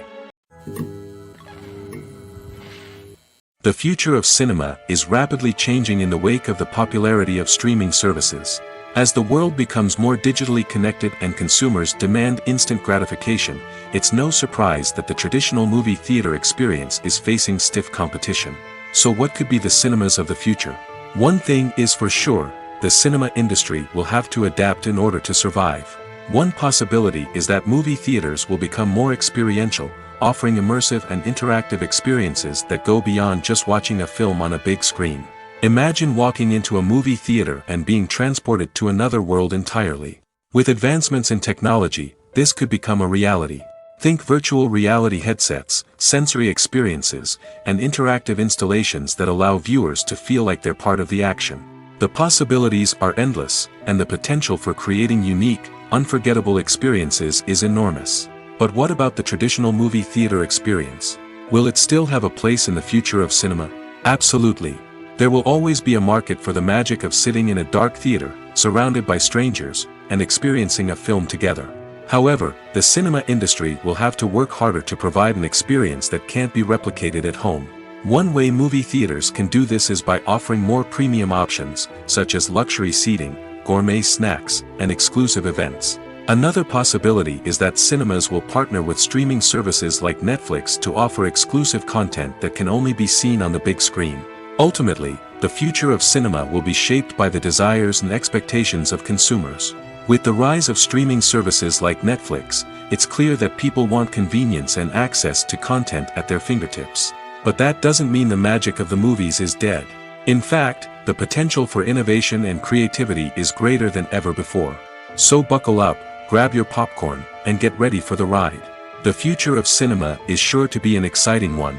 The future of cinema is rapidly changing in the wake of the popularity of streaming services. As the world becomes more digitally connected and consumers demand instant gratification, it's no surprise that the traditional movie theater experience is facing stiff competition. So what could be the cinemas of the future? One thing is for sure, the cinema industry will have to adapt in order to survive. One possibility is that movie theaters will become more experiential, offering immersive and interactive experiences that go beyond just watching a film on a big screen. Imagine walking into a movie theater and being transported to another world entirely. With advancements in technology, this could become a reality. Think virtual reality headsets, sensory experiences, and interactive installations that allow viewers to feel like they're part of the action. The possibilities are endless, and the potential for creating unique, unforgettable experiences is enormous. But what about the traditional movie theater experience? Will it still have a place in the future of cinema? Absolutely. There will always be a market for the magic of sitting in a dark theater, surrounded by strangers, and experiencing a film together. However, the cinema industry will have to work harder to provide an experience that can't be replicated at home. One way movie theaters can do this is by offering more premium options, such as luxury seating, gourmet snacks, and exclusive events. Another possibility is that cinemas will partner with streaming services like Netflix to offer exclusive content that can only be seen on the big screen. Ultimately, the future of cinema will be shaped by the desires and expectations of consumers. With the rise of streaming services like Netflix, it's clear that people want convenience and access to content at their fingertips. But that doesn't mean the magic of the movies is dead. In fact, the potential for innovation and creativity is greater than ever before. So buckle up, grab your popcorn, and get ready for the ride. The future of cinema is sure to be an exciting one.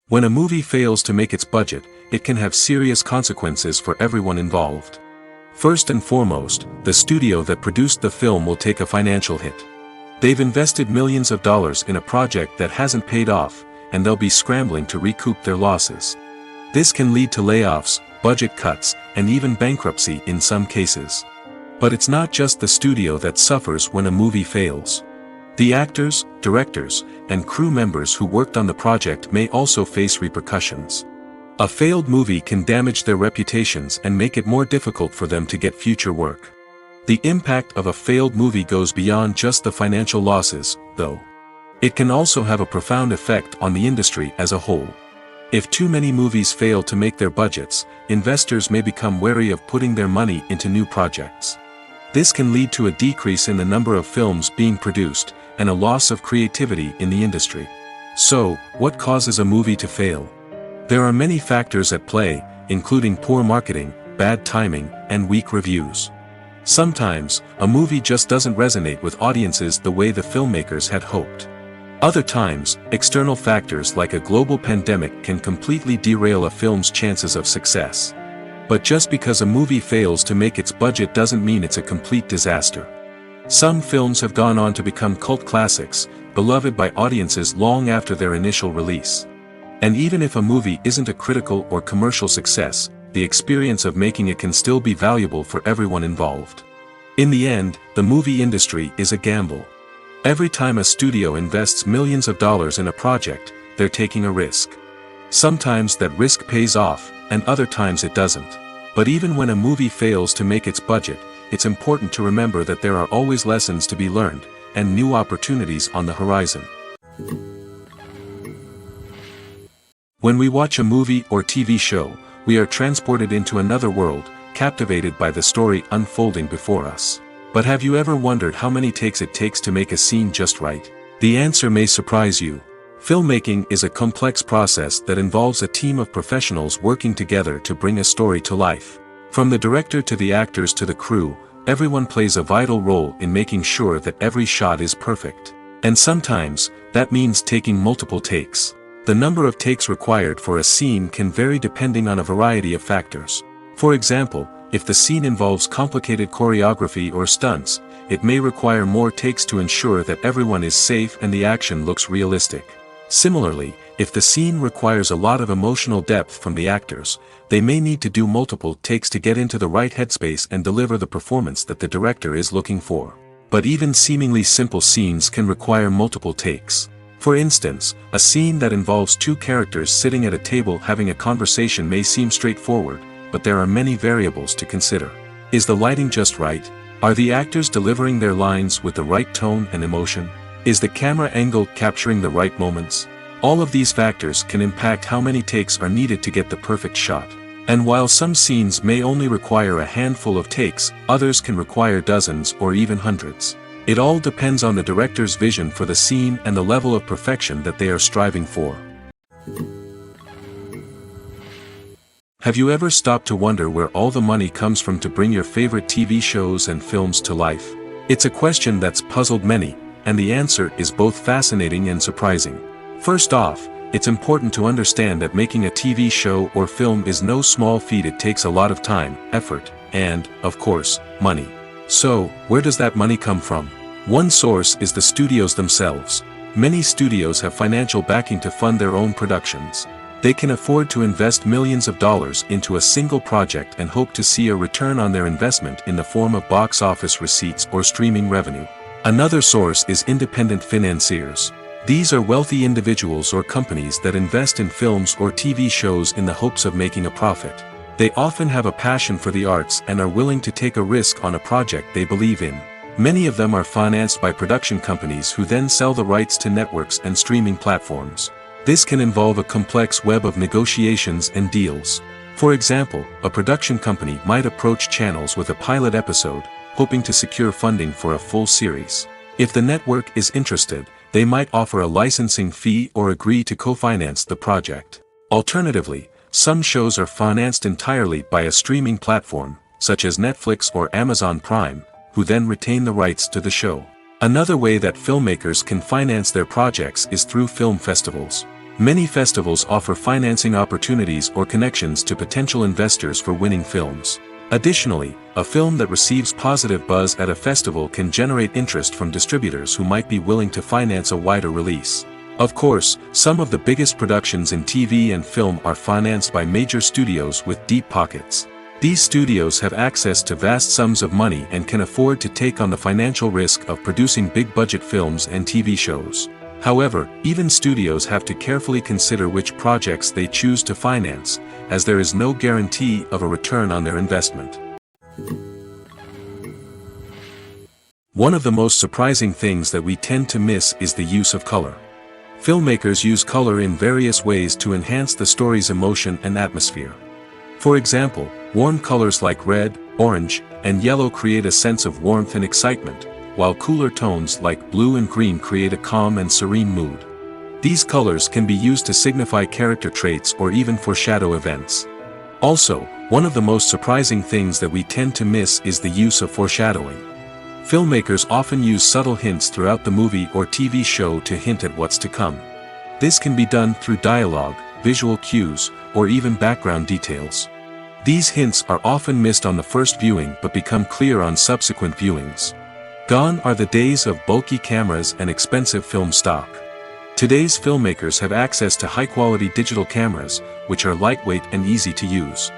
When a movie fails to make its budget, it can have serious consequences for everyone involved. First and foremost, the studio that produced the film will take a financial hit. They've invested millions of dollars in a project that hasn't paid off, and they'll be scrambling to recoup their losses. This can lead to layoffs, budget cuts, and even bankruptcy in some cases. But it's not just the studio that suffers when a movie fails. The actors, directors, and crew members who worked on the project may also face repercussions. A failed movie can damage their reputations and make it more difficult for them to get future work. The impact of a failed movie goes beyond just the financial losses, though. It can also have a profound effect on the industry as a whole. If too many movies fail to make their budgets, investors may become wary of putting their money into new projects. This can lead to a decrease in the number of films being produced, and a loss of creativity in the industry. So, what causes a movie to fail? There are many factors at play, including poor marketing, bad timing, and weak reviews. Sometimes, a movie just doesn't resonate with audiences the way the filmmakers had hoped. Other times, external factors like a global pandemic can completely derail a film's chances of success. But just because a movie fails to make its budget doesn't mean it's a complete disaster. Some films have gone on to become cult classics, beloved by audiences long after their initial release. And even if a movie isn't a critical or commercial success, the experience of making it can still be valuable for everyone involved. In the end, the movie industry is a gamble. Every time a studio invests millions of dollars in a project, they're taking a risk. Sometimes that risk pays off, and other times it doesn't. But even when a movie fails to make its budget, it's important to remember that there are always lessons to be learned, and new opportunities on the horizon. When we watch a movie or TV show, we are transported into another world, captivated by the story unfolding before us. But have you ever wondered how many takes it takes to make a scene just right? The answer may surprise you. Filmmaking is a complex process that involves a team of professionals working together to bring a story to life. From the director to the actors to the crew, everyone plays a vital role in making sure that every shot is perfect. And sometimes, that means taking multiple takes. The number of takes required for a scene can vary depending on a variety of factors. For example, if the scene involves complicated choreography or stunts, it may require more takes to ensure that everyone is safe and the action looks realistic. Similarly, if the scene requires a lot of emotional depth from the actors, they may need to do multiple takes to get into the right headspace and deliver the performance that the director is looking for. But even seemingly simple scenes can require multiple takes. For instance, a scene that involves two characters sitting at a table having a conversation may seem straightforward, but there are many variables to consider. Is the lighting just right? Are the actors delivering their lines with the right tone and emotion? Is the camera angle capturing the right moments? All of these factors can impact how many takes are needed to get the perfect shot. And while some scenes may only require a handful of takes, others can require dozens or even hundreds. It all depends on the director's vision for the scene and the level of perfection that they are striving for. Have you ever stopped to wonder where all the money comes from to bring your favorite TV shows and films to life? It's a question that's puzzled many, and the answer is both fascinating and surprising. First off, it's important to understand that making a TV show or film is no small feat. It takes a lot of time, effort, and, of course, money. So, where does that money come from? One source is the studios themselves. Many studios have financial backing to fund their own productions. They can afford to invest millions of dollars into a single project and hope to see a return on their investment in the form of box office receipts or streaming revenue. Another source is independent financiers. These are wealthy individuals or companies that invest in films or TV shows in the hopes of making a profit. They often have a passion for the arts and are willing to take a risk on a project they believe in. Many of them are financed by production companies who then sell the rights to networks and streaming platforms. This can involve a complex web of negotiations and deals. For example, a production company might approach channels with a pilot episode, hoping to secure funding for a full series. If the network is interested, they might offer a licensing fee or agree to co-finance the project. Alternatively, some shows are financed entirely by a streaming platform, such as Netflix or Amazon Prime, who then retain the rights to the show. Another way that filmmakers can finance their projects is through film festivals. Many festivals offer financing opportunities or connections to potential investors for winning films. Additionally, a film that receives positive buzz at a festival can generate interest from distributors who might be willing to finance a wider release. Of course, some of the biggest productions in TV and film are financed by major studios with deep pockets. These studios have access to vast sums of money and can afford to take on the financial risk of producing big-budget films and TV shows. However, even studios have to carefully consider which projects they choose to finance, as there is no guarantee of a return on their investment. One of the most surprising things that we tend to miss is the use of color. Filmmakers use color in various ways to enhance the story's emotion and atmosphere. For example, warm colors like red, orange, and yellow create a sense of warmth and excitement, while cooler tones like blue and green create a calm and serene mood. These colors can be used to signify character traits or even foreshadow events. Also, one of the most surprising things that we tend to miss is the use of foreshadowing. Filmmakers often use subtle hints throughout the movie or TV show to hint at what's to come. This can be done through dialogue, visual cues, or even background details. These hints are often missed on the first viewing but become clear on subsequent viewings. Gone are the days of bulky cameras and expensive film stock. Today's filmmakers have access to high-quality digital cameras, which are lightweight and easy to use.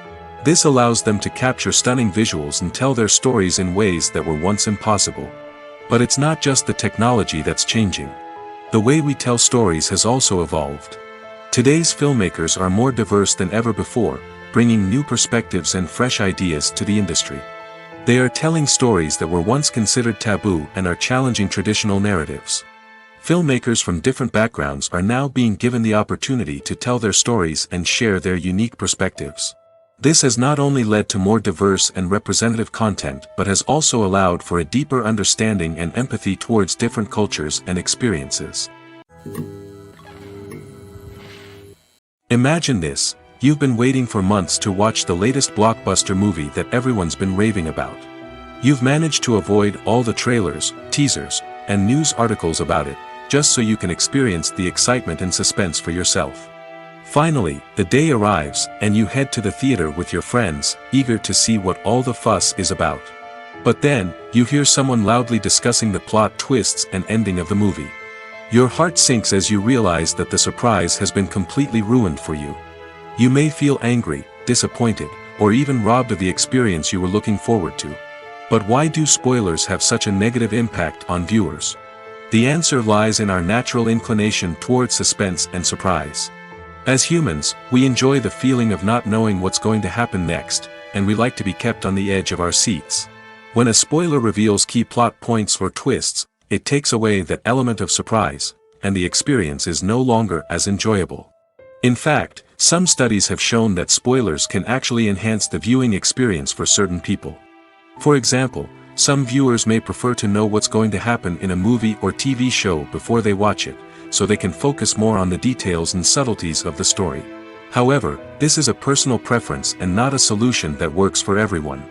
This allows them to capture stunning visuals and tell their stories in ways that were once impossible. But it's not just the technology that's changing. The way we tell stories has also evolved. Today's filmmakers are more diverse than ever before, bringing new perspectives and fresh ideas to the industry. They are telling stories that were once considered taboo and are challenging traditional narratives. Filmmakers from different backgrounds are now being given the opportunity to tell their stories and share their unique perspectives. This has not only led to more diverse and representative content but has also allowed for a deeper understanding and empathy towards different cultures and experiences. Imagine this. You've been waiting for months to watch the latest blockbuster movie that everyone's been raving about. You've managed to avoid all the trailers, teasers, and news articles about it, just so you can experience the excitement and suspense for yourself. Finally, the day arrives, and you head to the theater with your friends, eager to see what all the fuss is about. But then, you hear someone loudly discussing the plot twists and ending of the movie. Your heart sinks as you realize that the surprise has been completely ruined for you. You may feel angry, disappointed, or even robbed of the experience you were looking forward to. But why do spoilers have such a negative impact on viewers? The answer lies in our natural inclination toward suspense and surprise. As humans, we enjoy the feeling of not knowing what's going to happen next, and we like to be kept on the edge of our seats. When a spoiler reveals key plot points or twists, it takes away that element of surprise, and the experience is no longer as enjoyable. In fact, some studies have shown that spoilers can actually enhance the viewing experience for certain people. For example, some viewers may prefer to know what's going to happen in a movie or TV show before they watch it, so they can focus more on the details and subtleties of the story. However, this is a personal preference and not a solution that works for everyone.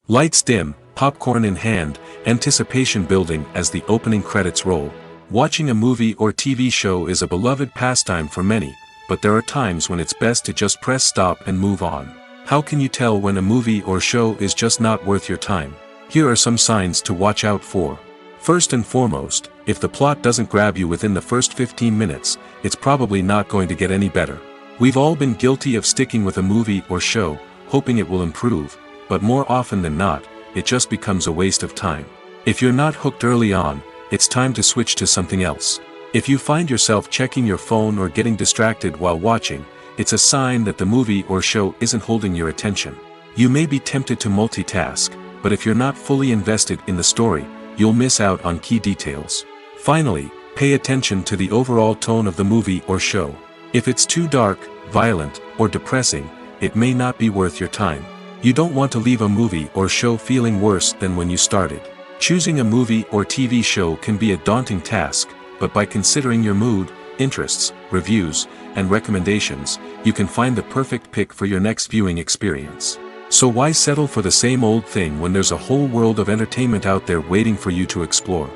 Lights dim, popcorn in hand, anticipation building as the opening credits roll. Watching a movie or TV show is a beloved pastime for many, but there are times when it's best to just press stop and move on. How can you tell when a movie or show is just not worth your time? Here are some signs to watch out for. First and foremost, if the plot doesn't grab you within the first 15 minutes, it's probably not going to get any better. We've all been guilty of sticking with a movie or show, hoping it will improve, but more often than not, it just becomes a waste of time. If you're not hooked early on, it's time to switch to something else. If you find yourself checking your phone or getting distracted while watching, it's a sign that the movie or show isn't holding your attention. You may be tempted to multitask, but if you're not fully invested in the story, you'll miss out on key details. Finally, pay attention to the overall tone of the movie or show. If it's too dark, violent, or depressing, it may not be worth your time. You don't want to leave a movie or show feeling worse than when you started. Choosing a movie or TV show can be a daunting task, but by considering your mood, interests, reviews, and recommendations, you can find the perfect pick for your next viewing experience. So why settle for the same old thing when there's a whole world of entertainment out there waiting for you to explore?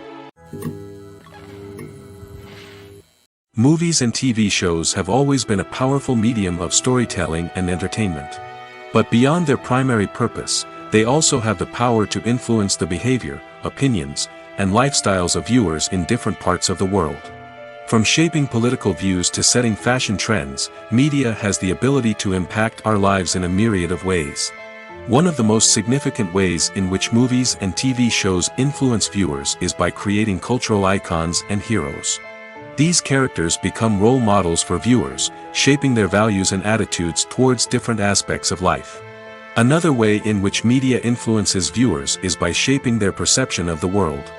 Movies and TV shows have always been a powerful medium of storytelling and entertainment. But beyond their primary purpose, they also have the power to influence the behavior, opinions, and lifestyles of viewers in different parts of the world. From shaping political views to setting fashion trends, media has the ability to impact our lives in a myriad of ways. One of the most significant ways in which movies and TV shows influence viewers is by creating cultural icons and heroes. These characters become role models for viewers, shaping their values and attitudes towards different aspects of life. Another way in which media influences viewers is by shaping their perception of the world.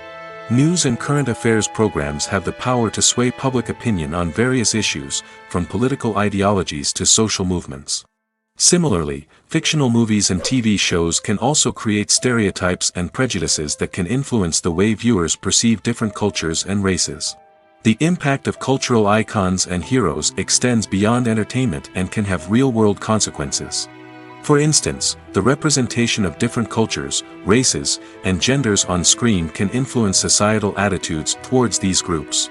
News and current affairs programs have the power to sway public opinion on various issues, from political ideologies to social movements. Similarly, fictional movies and TV shows can also create stereotypes and prejudices that can influence the way viewers perceive different cultures and races. The impact of cultural icons and heroes extends beyond entertainment and can have real-world consequences. For instance, the representation of different cultures, races, and genders on screen can influence societal attitudes towards these groups.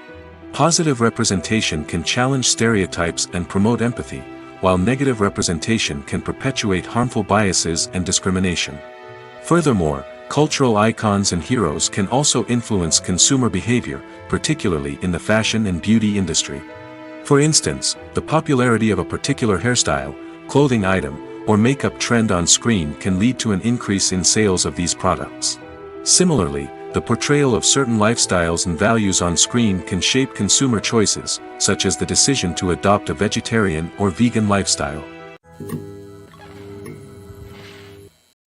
Positive representation can challenge stereotypes and promote empathy, while negative representation can perpetuate harmful biases and discrimination. Furthermore, cultural icons and heroes can also influence consumer behavior, particularly in the fashion and beauty industry. For instance, the popularity of a particular hairstyle, clothing item, or makeup trend on screen can lead to an increase in sales of these products. Similarly, the portrayal of certain lifestyles and values on screen can shape consumer choices, such as the decision to adopt a vegetarian or vegan lifestyle.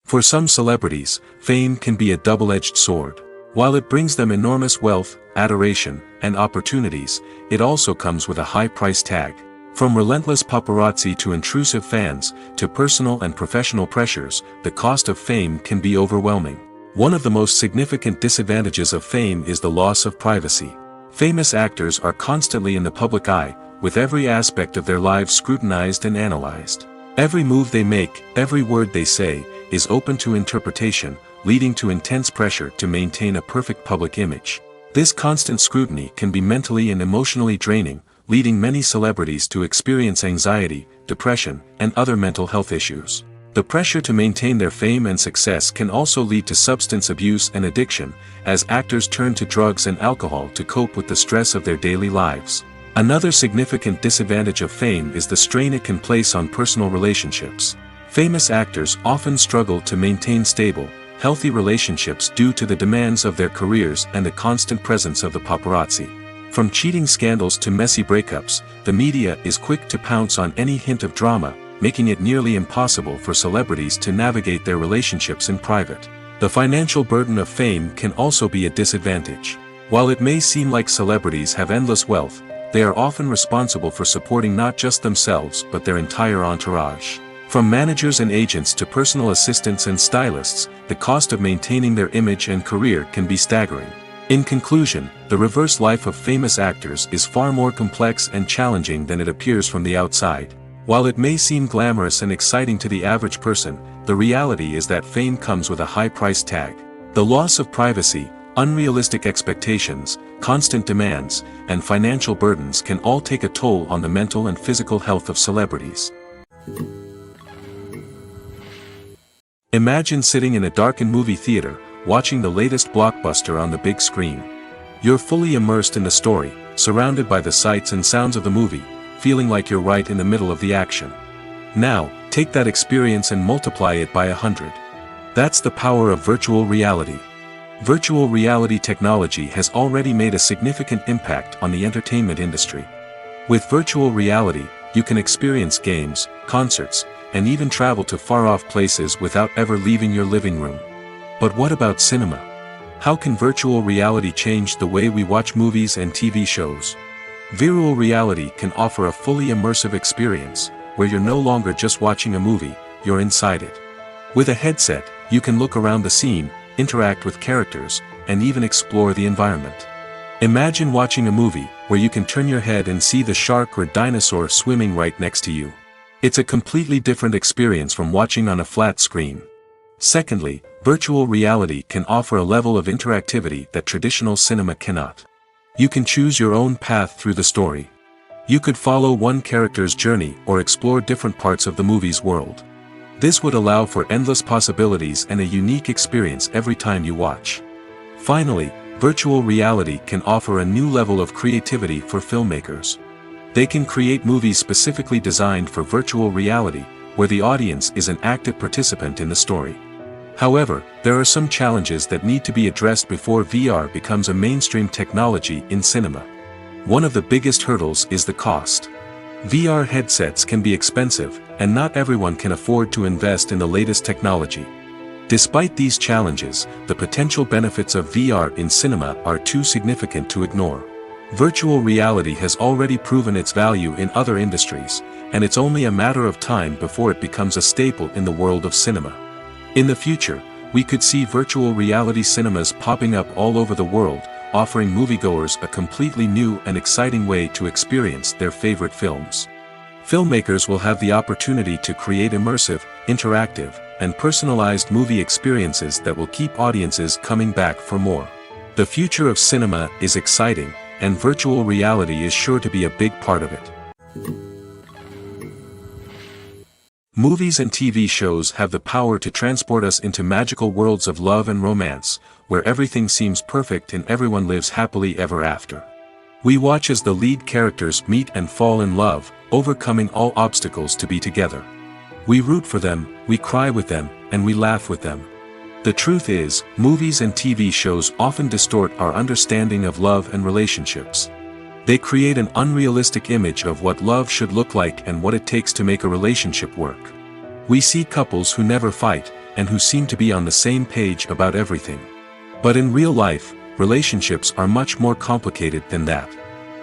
For some celebrities, fame can be a double-edged sword. While it brings them enormous wealth, adoration, and opportunities, it also comes with a high price tag. From relentless paparazzi to intrusive fans, to personal and professional pressures, the cost of fame can be overwhelming. One of the most significant disadvantages of fame is the loss of privacy. Famous actors are constantly in the public eye, with every aspect of their lives scrutinized and analyzed. Every move they make, every word they say, is open to interpretation, leading to intense pressure to maintain a perfect public image. This constant scrutiny can be mentally and emotionally draining, leading many celebrities to experience anxiety, depression, and other mental health issues. The pressure to maintain their fame and success can also lead to substance abuse and addiction, as actors turn to drugs and alcohol to cope with the stress of their daily lives. Another significant disadvantage of fame is the strain it can place on personal relationships. Famous actors often struggle to maintain stable, healthy relationships due to the demands of their careers and the constant presence of the paparazzi. From cheating scandals to messy breakups, the media is quick to pounce on any hint of drama, making it nearly impossible for celebrities to navigate their relationships in private. The financial burden of fame can also be a disadvantage. While it may seem like celebrities have endless wealth, they are often responsible for supporting not just themselves but their entire entourage. From managers and agents to personal assistants and stylists, the cost of maintaining their image and career can be staggering. In conclusion, the reverse life of famous actors is far more complex and challenging than it appears from the outside. While it may seem glamorous and exciting to the average person, the reality is that fame comes with a high price tag. The loss of privacy, unrealistic expectations, constant demands, and financial burdens can all take a toll on the mental and physical health of celebrities. Imagine sitting in a darkened movie theater, watching the latest blockbuster on the big screen. You're fully immersed in the story, surrounded by the sights and sounds of the movie, feeling like you're right in the middle of the action. Now, take that experience and multiply it by 100. That's the power of virtual reality. Virtual reality technology has already made a significant impact on the entertainment industry. With virtual reality, you can experience games, concerts, and even travel to far-off places without ever leaving your living room. But what about cinema? How can virtual reality change the way we watch movies and TV shows? Virtual reality can offer a fully immersive experience, where you're no longer just watching a movie, you're inside it. With a headset, you can look around the scene, interact with characters, and even explore the environment. Imagine watching a movie where you can turn your head and see the shark or dinosaur swimming right next to you. It's a completely different experience from watching on a flat screen. Secondly, virtual reality can offer a level of interactivity that traditional cinema cannot. You can choose your own path through the story. You could follow one character's journey or explore different parts of the movie's world. This would allow for endless possibilities and a unique experience every time you watch. Finally, virtual reality can offer a new level of creativity for filmmakers. They can create movies specifically designed for virtual reality, where the audience is an active participant in the story. However, there are some challenges that need to be addressed before VR becomes a mainstream technology in cinema. One of the biggest hurdles is the cost. VR headsets can be expensive, and not everyone can afford to invest in the latest technology. Despite these challenges, the potential benefits of VR in cinema are too significant to ignore. Virtual reality has already proven its value in other industries, and it's only a matter of time before it becomes a staple in the world of cinema. In the future, we could see virtual reality cinemas popping up all over the world, offering moviegoers a completely new and exciting way to experience their favorite films. Filmmakers will have the opportunity to create immersive, interactive, and personalized movie experiences that will keep audiences coming back for more. The future of cinema is exciting, and virtual reality is sure to be a big part of it. Movies and TV shows have the power to transport us into magical worlds of love and romance, where everything seems perfect and everyone lives happily ever after. We watch as the lead characters meet and fall in love, overcoming all obstacles to be together. We root for them, we cry with them, and we laugh with them. The truth is, movies and TV shows often distort our understanding of love and relationships. They create an unrealistic image of what love should look like and what it takes to make a relationship work. We see couples who never fight, and who seem to be on the same page about everything. But in real life, relationships are much more complicated than that.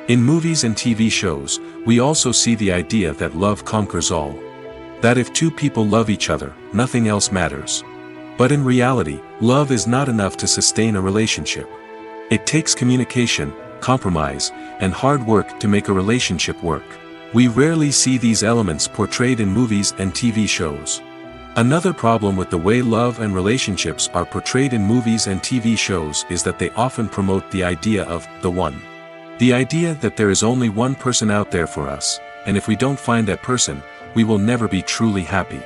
In movies and TV shows, we also see the idea that love conquers all. That if two people love each other, nothing else matters. But in reality, love is not enough to sustain a relationship. It takes communication, compromise, and hard work to make a relationship work. We rarely see these elements portrayed in movies and TV shows. Another problem with the way love and relationships are portrayed in movies and TV shows is that they often promote the idea of the one. The idea that there is only one person out there for us, and if we don't find that person, we will never be truly happy.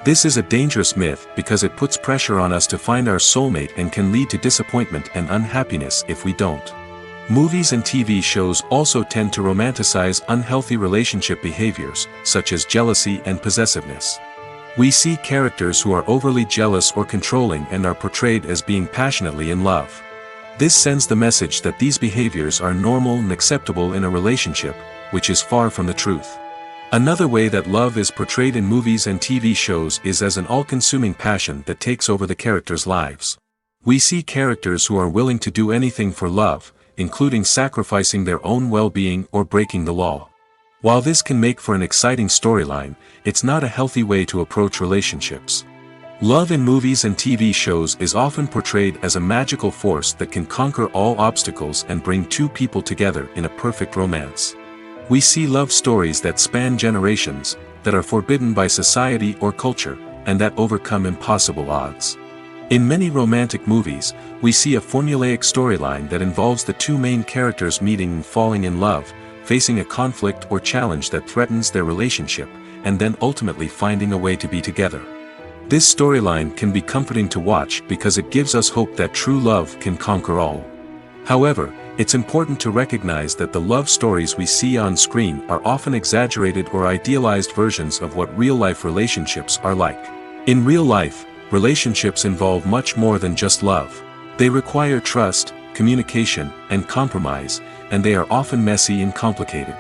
This is a dangerous myth because it puts pressure on us to find our soulmate and can lead to disappointment and unhappiness if we don't. Movies and TV shows also tend to romanticize unhealthy relationship behaviors, such as jealousy and possessiveness. We see characters who are overly jealous or controlling and are portrayed as being passionately in love. This sends the message that these behaviors are normal and acceptable in a relationship, which is far from the truth. Another way that love is portrayed in movies and TV shows is as an all-consuming passion that takes over the characters' lives. We see characters who are willing to do anything for love, including sacrificing their own well-being or breaking the law. While this can make for an exciting storyline, it's not a healthy way to approach relationships. Love in movies and TV shows is often portrayed as a magical force that can conquer all obstacles and bring two people together in a perfect romance. We see love stories that span generations, that are forbidden by society or culture, and that overcome impossible odds. In many romantic movies, we see a formulaic storyline that involves the two main characters meeting and falling in love, facing a conflict or challenge that threatens their relationship, and then ultimately finding a way to be together. This storyline can be comforting to watch because it gives us hope that true love can conquer all. However, it's important to recognize that the love stories we see on screen are often exaggerated or idealized versions of what real-life relationships are like. In real life, relationships involve much more than just love. They require trust, communication, and compromise, and they are often messy and complicated.